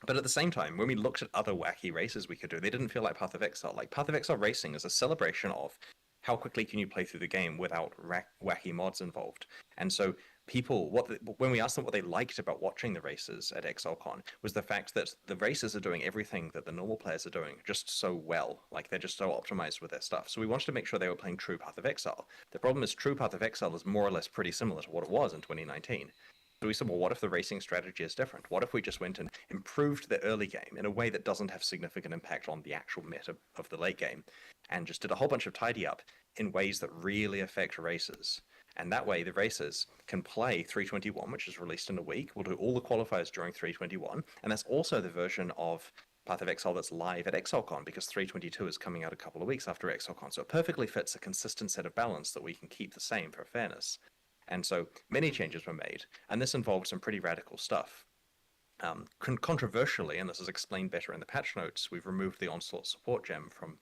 But at the same time, when we looked at other wacky races we could do, they didn't feel like Path of Exile. Like, Path of Exile Racing is a celebration of how quickly can you play through the game without wacky mods involved. And so people, when we asked them what they liked about watching the races at XLCon, was the fact that the races are doing everything that the normal players are doing just so well. Like, they're just so optimized with their stuff. So we wanted to make sure they were playing true Path of Exile. The problem is true Path of Exile is more or less pretty similar to what it was in 2019. So we said, well, what if the racing strategy is different? What if we just went and improved the early game in a way that doesn't have significant impact on the actual meta of the late game, and just did a whole bunch of tidy up in ways that really affect races? And that way, the racers can play 321, which is released in a week. We'll do all the qualifiers during 321, and that's also the version of Path of Exile that's live at XLCon, because 322 is coming out a couple of weeks after XLCon. So it perfectly fits a consistent set of balance that we can keep the same for fairness. And so many changes were made, and this involved some pretty radical stuff. Controversially, and this is explained better in the patch notes, we've removed the Onslaught support gem from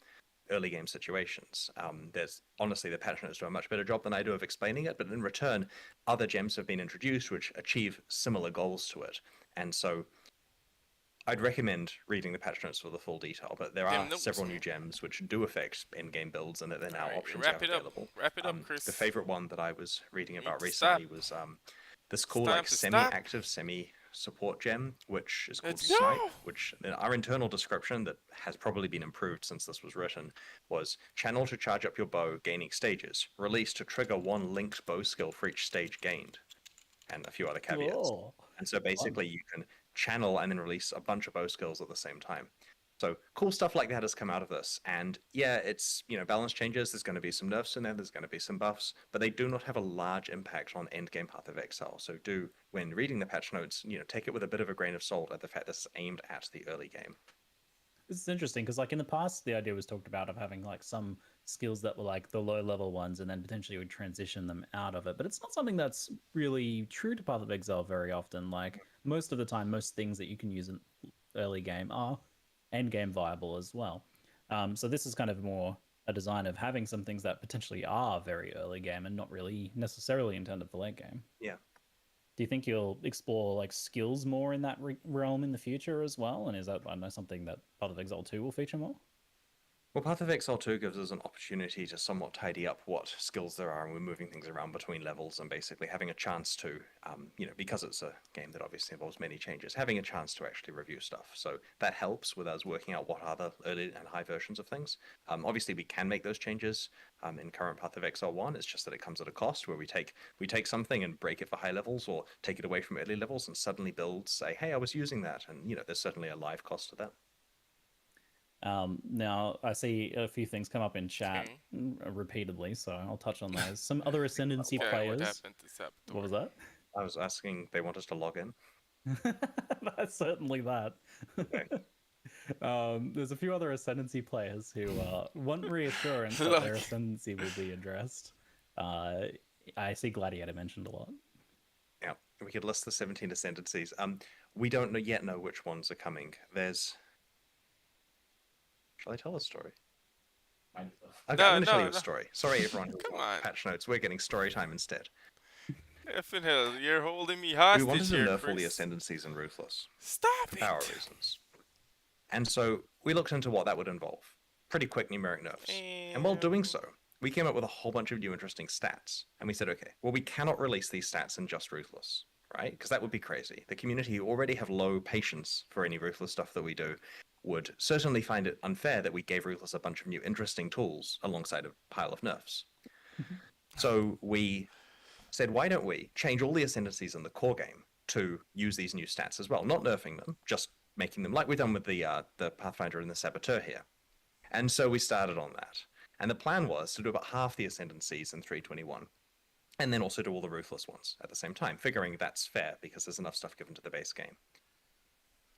early game situations. Honestly, the patch notes do a much better job than I do of explaining it, but in return, other gems have been introduced which achieve similar goals to it. And so I'd recommend reading the patch notes for the full detail, but there are several new gems which do affect in-game builds and that they're now options available. Wrap it up, Chris. The favorite one that I was reading about recently was this cool semi-active, semi-support gem, which is called Snipe, which our internal description that has probably been improved since this was written was channel to charge up your bow, gaining stages. Release to trigger 1 linked bow skill for each stage gained. And a few other caveats. Cool. And so basically you can channel and then release a bunch of bow skills at the same time. So cool stuff like that has come out of this. And yeah, it's, balance changes. There's going to be some nerfs in there. There's going to be some buffs, but they do not have a large impact on endgame Path of Exile. So do, when reading the patch notes, take it with a bit of a grain of salt at the fact that it's aimed at the early game. This is interesting because, in the past, the idea was talked about of having some skills that were the low level ones, and then potentially would transition them out of it. But it's not something that's really true to Path of Exile very often. Most of the time, most things that you can use in early game are end game viable as well. So this is kind of more a design of having some things that potentially are very early game and not really necessarily intended for late game. Yeah. Do you think you'll explore skills more in that realm in the future as well? And is that something that Path of Exile 2 will feature more? Well, Path of Exile 2 gives us an opportunity to somewhat tidy up what skills there are, and we're moving things around between levels and basically having a chance to, because it's a game that obviously involves many changes, having a chance to actually review stuff. So that helps with us working out what are the early and high versions of things. Obviously, we can make those changes in current Path of Exile 1. It's just that it comes at a cost where we take something and break it for high levels or take it away from early levels and suddenly build, say, hey, I was using that. And, there's certainly a live cost to that. Now, I see a few things come up in chat repeatedly, so I'll touch on those. Some other Ascendancy players. What happened to Saptor? What was that? I was asking, they want us to log in. That's certainly that. Okay. There's a few other Ascendancy players who want reassurance that their Ascendancy will be addressed I see Gladiator mentioned a lot. Yeah, we could list the 17 ascendancies. We don't yet know which ones are coming. There's... Shall I tell a story? Okay, I'm going to tell you a story. Sorry, everyone who Come wants on. patch notes. We're getting story time instead. Effing hell, you're holding me hostage We wanted to here, nerf Chris. all the ascendancies and Ruthless. Stop for it! power reasons. And so we looked into what that would involve. Pretty quick numeric nerfs. And while doing so, we came up with a whole bunch of new interesting stats. And we said, okay, well, we cannot release these stats in just Ruthless, right? Because that would be crazy. The community who already have low patience for any Ruthless stuff that we do would certainly find it unfair that we gave Ruthless a bunch of new interesting tools alongside a pile of nerfs. So we said, why don't we change all the ascendancies in the core game to use these new stats as well? Not nerfing them, just making them like we've done with the Pathfinder and the Saboteur here. And so we started on that. And the plan was to do about half the ascendancies in 321, and then also do all the Ruthless ones at the same time, figuring that's fair because there's enough stuff given to the base game.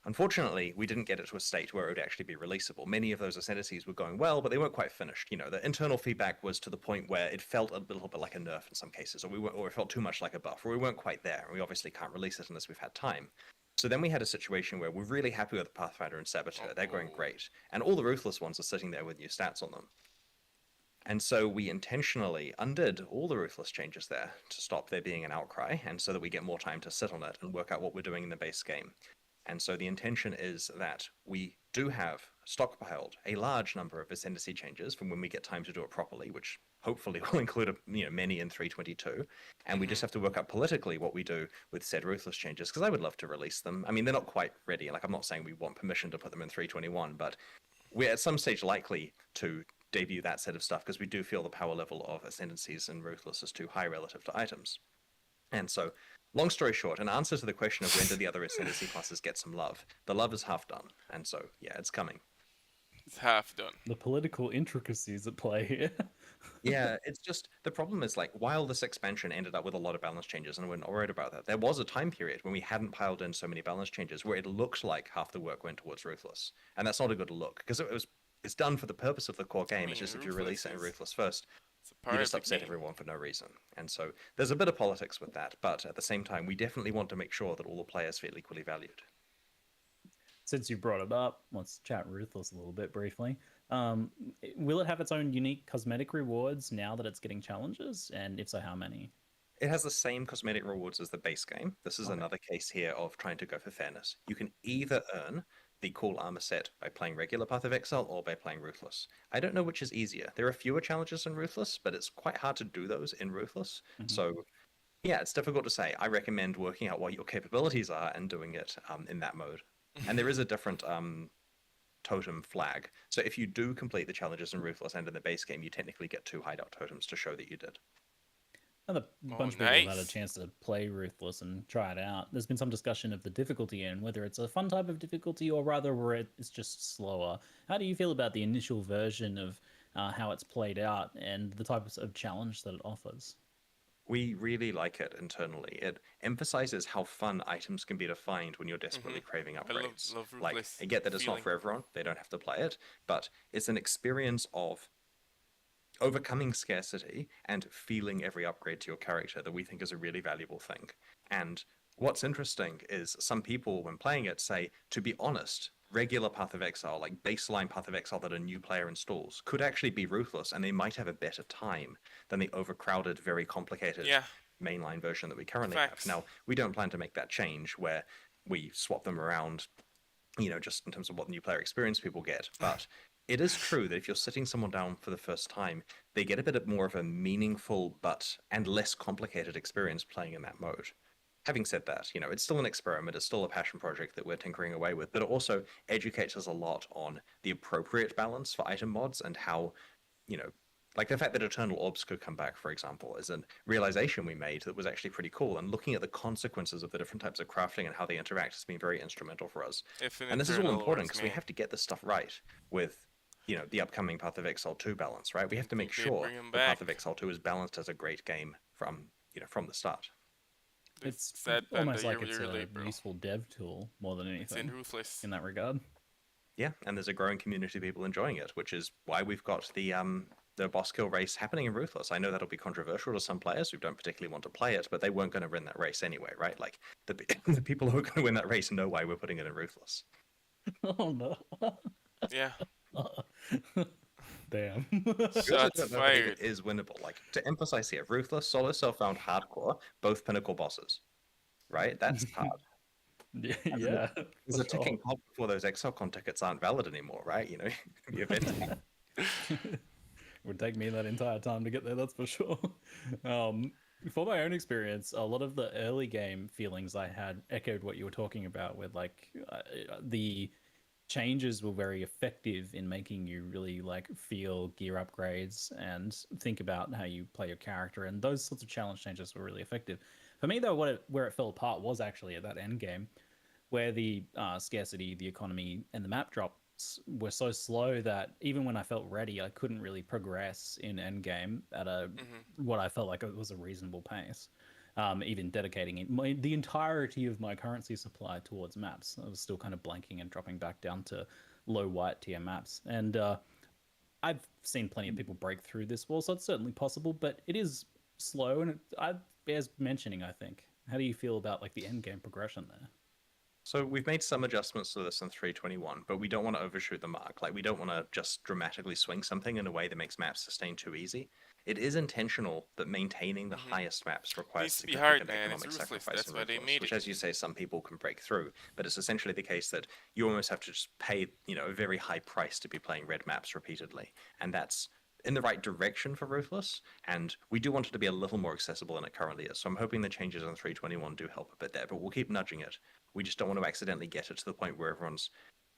Unfortunately, we didn't get it to a state where it would actually be releasable. Many of those ascendancies were going well, but they weren't quite finished. You know, the internal feedback was to the point where it felt a little bit like a nerf in some cases, or it felt too much like a buff, or we weren't quite there, and we obviously can't release it unless we've had time. So then we had a situation where we're really happy with the Pathfinder and Saboteur. They're going great. And all the Ruthless ones are sitting there with new stats on them. And so we intentionally undid all the Ruthless changes there to stop there being an outcry, and so that we get more time to sit on it and work out what we're doing in the base game. And so the intention is that we do have stockpiled a large number of ascendancy changes from when we get time to do it properly, which hopefully will include many in 322. And we just have to work out politically what we do with said Ruthless changes, because I would love to release them. I mean, they're not quite ready. Like, I'm not saying we want permission to put them in 321, but we're at some stage likely to debut that set of stuff, because we do feel the power level of ascendancies and Ruthless is too high relative to items. And so, long story short, in answer to the question of when do the other ascendancy classes get some love, the love is half done. And so, yeah, it's coming. It's half done. The political intricacies at play here. Yeah, it's just, the problem is, like, while this expansion ended up with a lot of balance changes, and we're not worried about that, there was a time period when we hadn't piled in so many balance changes where it looked like half the work went towards Ruthless. And that's not a good look, because it's done for the purpose of the core game. It's just if you release it in Ruthless first, you just upset everyone for no reason. And so there's a bit of politics with that, but at the same time, we definitely want to make sure that all the players feel equally valued. Since you brought it up, let's chat Ruthless a little bit briefly. Will it have its own unique cosmetic rewards now that it's getting challenges? And if so, how many? It has the same cosmetic rewards as the base game. This is another case here of trying to go for fairness. You can either earn the cool armor set by playing regular Path of Exile or by playing Ruthless. I don't know which is easier. There are fewer challenges in Ruthless, but it's quite hard to do those in Ruthless. So yeah, it's difficult to say. I recommend working out what your capabilities are and doing it in that mode. And there is a different totem flag. So if you do complete the challenges in Ruthless and in the base game, you technically get 2 hideout totems to show that you did. Another bunch of people have had a chance to play Ruthless and try it out. There's been some discussion of the difficulty and whether it's a fun type of difficulty or rather where it's just slower. How do you feel about the initial version of how it's played out and the types of challenge that it offers? We really like it internally. It emphasizes how fun items can be to find when you're desperately craving upgrades. Like, I get that it's not for everyone, they don't have to play it, but it's an experience of overcoming scarcity and feeling every upgrade to your character that we think is a really valuable thing. And what's interesting is some people, when playing it, say, to be honest, regular Path of Exile, like baseline Path of Exile that a new player installs, could actually be Ruthless, and they might have a better time than the overcrowded, very complicated mainline version that we currently have. Now, we don't plan to make that change where we swap them around, just in terms of what new player experience people get, but it is true that if you're sitting someone down for the first time, they get a bit more of a meaningful and less complicated experience playing in that mode. Having said that, it's still an experiment, it's still a passion project that we're tinkering away with, but it also educates us a lot on the appropriate balance for item mods and how, like the fact that Eternal Orbs could come back, for example, is a realization we made that was actually pretty cool, and looking at the consequences of the different types of crafting and how they interact has been very instrumental for us. And this is all important because we have to get this stuff right with the upcoming Path of Exile 2 balance, right? We have to make sure the Path of Exile 2 is balanced as a great game from the start. It's almost like it's a useful dev tool more than anything in that regard. Yeah, and there's a growing community of people enjoying it, which is why we've got the the boss kill race happening in Ruthless. I know that'll be controversial to some players who don't particularly want to play it, but they weren't going to win that race anyway, right? Like, the people who are going to win that race know why we're putting it in Ruthless. Oh no. Yeah. Damn. Shots fired. It is winnable. Like, to emphasize here, Ruthless, Solo Self-Found, Hardcore, both pinnacle bosses, right? That's hard. Yeah. There's a ticking clock before those ExileCon tickets aren't valid anymore, right? You know, the event. It would take me that entire time to get there, that's for sure. For my own experience, a lot of the early game feelings I had echoed what you were talking about, with like the changes were very effective in making you really like feel gear upgrades and think about how you play your character, and those sorts of challenge changes were really effective. For me, though, where it fell apart was actually at that end game, where the scarcity, the economy, and the map drops were so slow that even when I felt ready, I couldn't really progress in end game at what I felt like it was a reasonable pace. Even dedicating the entirety of my currency supply towards maps, I was still kind of blanking and dropping back down to low white tier maps. And I've seen plenty of people break through this wall, so it's certainly possible, but it is slow, and it bears mentioning, I think. How do you feel about like the end game progression there? So we've made some adjustments to this in 3.21, but we don't want to overshoot the mark. Like, we don't want to just dramatically swing something in a way that makes maps sustain too easy. It is intentional that maintaining the highest maps requires significant economic sacrifice and Ruthless, which, as you say, some people can break through. But it's essentially the case that you almost have to just pay, you know, a very high price to be playing red maps repeatedly, and that's in the right direction for Ruthless, and we do want it to be a little more accessible than it currently is. So I'm hoping the changes on 3.21 do help a bit there, but we'll keep nudging it. We just don't want to accidentally get it to the point where everyone's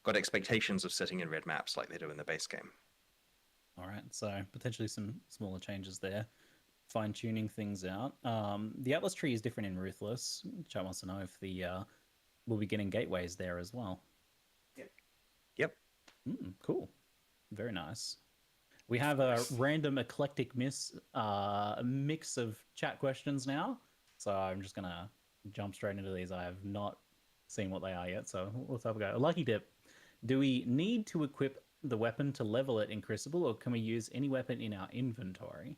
got expectations of sitting in red maps like they do in the base game. All right, so potentially some smaller changes there, fine-tuning things out. The Atlas tree is different in Ruthless. Chat wants to know if we'll be getting gateways there as well. Yep. Cool. Very nice. We have a random eclectic mix of chat questions now, so I'm just gonna jump straight into these. I have not seen what they are yet, so let's have a go. Lucky Dip, do we need to equip the weapon to level it in Crucible, or can we use any weapon in our inventory?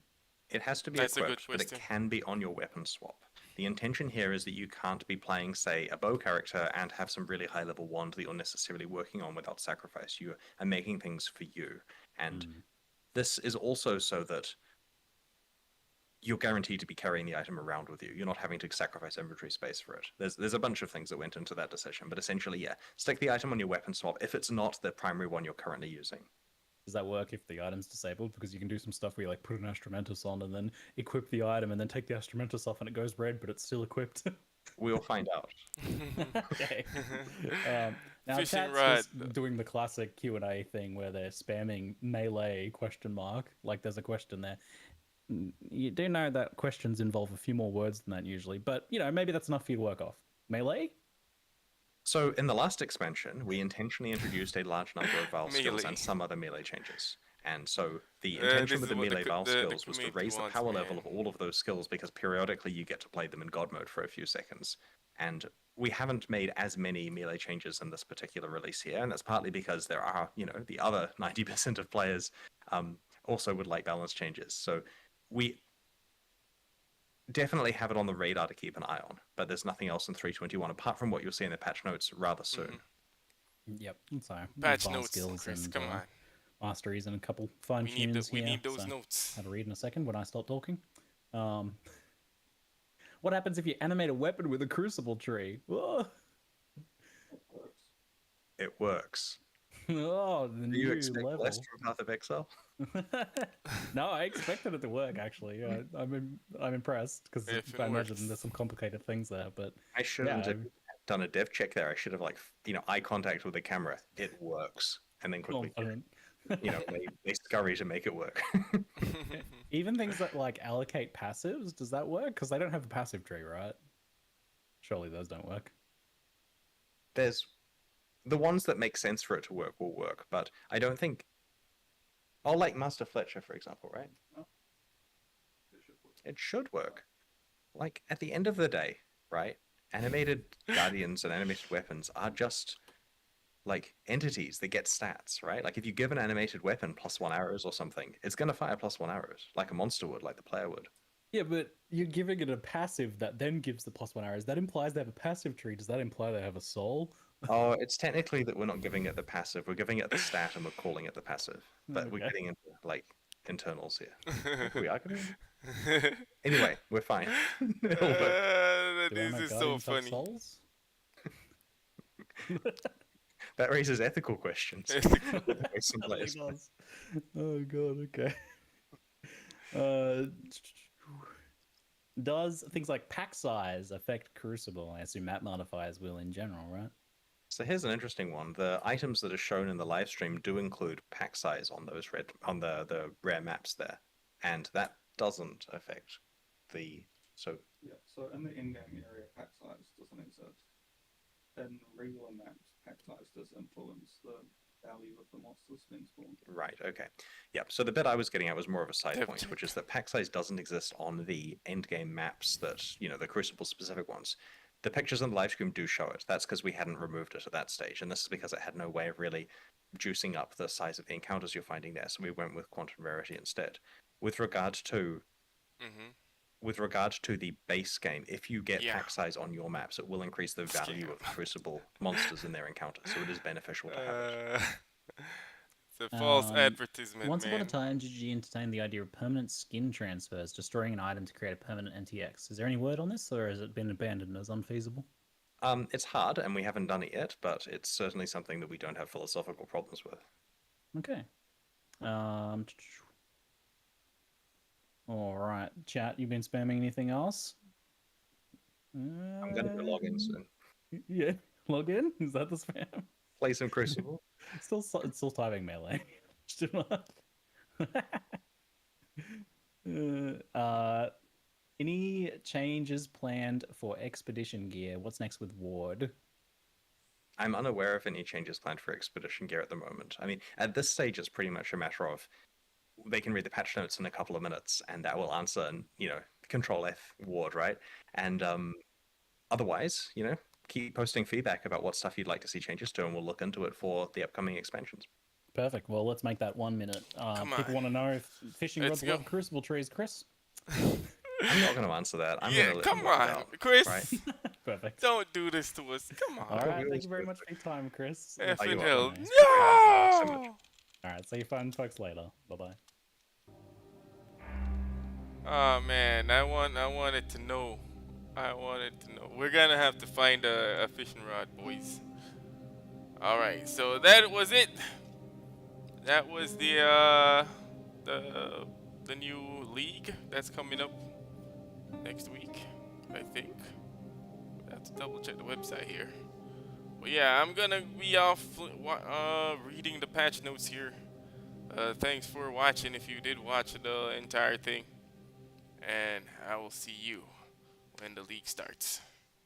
It has to be equipped, but it can be on your weapon swap. The intention here is that you can't be playing, say, a bow character and have some really high-level wand that you're necessarily working on without sacrifice. You are making things for you, and this is also so that you're guaranteed to be carrying the item around with you. You're not having to sacrifice inventory space for it. There's a bunch of things that went into that decision, but essentially, yeah, stick the item on your weapon swap if it's not the primary one you're currently using. Does that work if the item's disabled? Because you can do some stuff where you like put an Astramantis on and then equip the item and then take the Astramantis off and it goes red, but it's still equipped. We'll find out. Okay. Now chat's just doing the classic Q&A thing where they're spamming melee ? Like there's a question there. You do know that questions involve a few more words than that usually, but you know, maybe that's enough for you to work off. Melee? So in the last expansion, we intentionally introduced a large number of Val skills and some other melee changes. And so the intention with the melee Val skills was to raise the power level of all of those skills, because periodically you get to play them in God mode for a few seconds. And we haven't made as many melee changes in this particular release here, and that's partly because there are, you know, the other 90% of players also would like balance changes. So we definitely have it on the radar to keep an eye on, but there's nothing else in 3.21 apart from what you'll see in the patch notes rather soon. Yep. So patch notes, Chris, come on. Masteries and a couple fine tunes here. We need those notes. I'll read in a second when I stop talking. What happens if you animate a weapon with a Crucible tree? Oh. It works. Oh, the new Do you expect level. less from Path of Exile? No, I expected it to work, actually. I'm impressed, because I imagine there's some complicated things there, but I shouldn't have done a dev check there. I should have, like, you know, eye contact with the camera. It works. And then quickly, you know, they scurry to make it work. Even things that, like, allocate passives, does that work? Because they don't have a passive tree, right? Surely those don't work. There's the ones that make sense for it to work will work, but I don't think... Oh, like Master Fletcher, for example, right? Oh. It should work. Like, at the end of the day, right? Animated Guardians and animated weapons are just like entities that get stats, right? Like if you give an animated weapon +1 arrows or something, it's gonna fire +1 arrows, like a monster would, like the player would. Yeah, but you're giving it a passive that then gives the +1 arrows. That implies they have a passive tree. Does that imply they have a soul? Oh, it's technically that we're not giving it the passive. We're giving it the stat and we're calling it the passive. But we're getting into like internals here. We are getting. Anyway, we're fine. This is so funny. Souls? That raises ethical questions. Oh god, okay. Does things like pack size affect Crucible? I assume map modifiers will in general, right? So here's an interesting one. The items that are shown in the live stream do include pack size on those the rare maps there, and that doesn't affect the So in the in-game area, pack size doesn't exist. In regular maps, pack size does influence the value of the monsters being spawned. Right, okay. Yep, so the bit I was getting at was more of a side point, which is that pack size doesn't exist on the endgame maps that, the Crucible specific ones. The pictures on the live stream do show it. That's because we hadn't removed it at that stage, and this is because it had no way of really juicing up the size of the encounters you're finding there, so we went with quantum rarity instead. With regard to the base game, if you get pack size on your maps, it will increase the value of Crucible monsters in their encounters, so it is beneficial to have it. It's a false advertisement, Once upon a time, GG entertained the idea of permanent skin transfers, destroying an item to create a permanent NTX. Is there any word on this, or has it been abandoned as unfeasible? It's hard, and we haven't done it yet, but it's certainly something that we don't have philosophical problems with. Okay. All right, chat. You been spamming anything else? I'm gonna go log in soon. Yeah, log in. Is that the spam? Play some Crucible. It's still typing melee. Any changes planned for expedition gear? What's next with Ward? I'm unaware of any changes planned for expedition gear at the moment. I mean, at this stage, it's pretty much a matter of they can read the patch notes in a couple of minutes, and that will answer, and Control F Ward, right? And otherwise, keep posting feedback about what stuff you'd like to see changes to, and we'll look into it for the upcoming expansions. Perfect. Well, let's make that 1 minute. People want to know if fishing rods love Crucible trees, Chris? I'm not going to answer that. Come on, Chris. Right? Perfect. Don't do this to us. Come on. All right. Thank you very much for your time, Chris. Effing hell. No! All right. See you fun folks later. Bye-bye. Oh, man. I wanted to know. We're gonna have to find a fishing rod, boys. Alright, so that was it. That was the new league that's coming up next week, I think. I have to double check the website here. But yeah, I'm gonna be off reading the patch notes here. Thanks for watching if you did watch the entire thing. And I will see you when the league starts.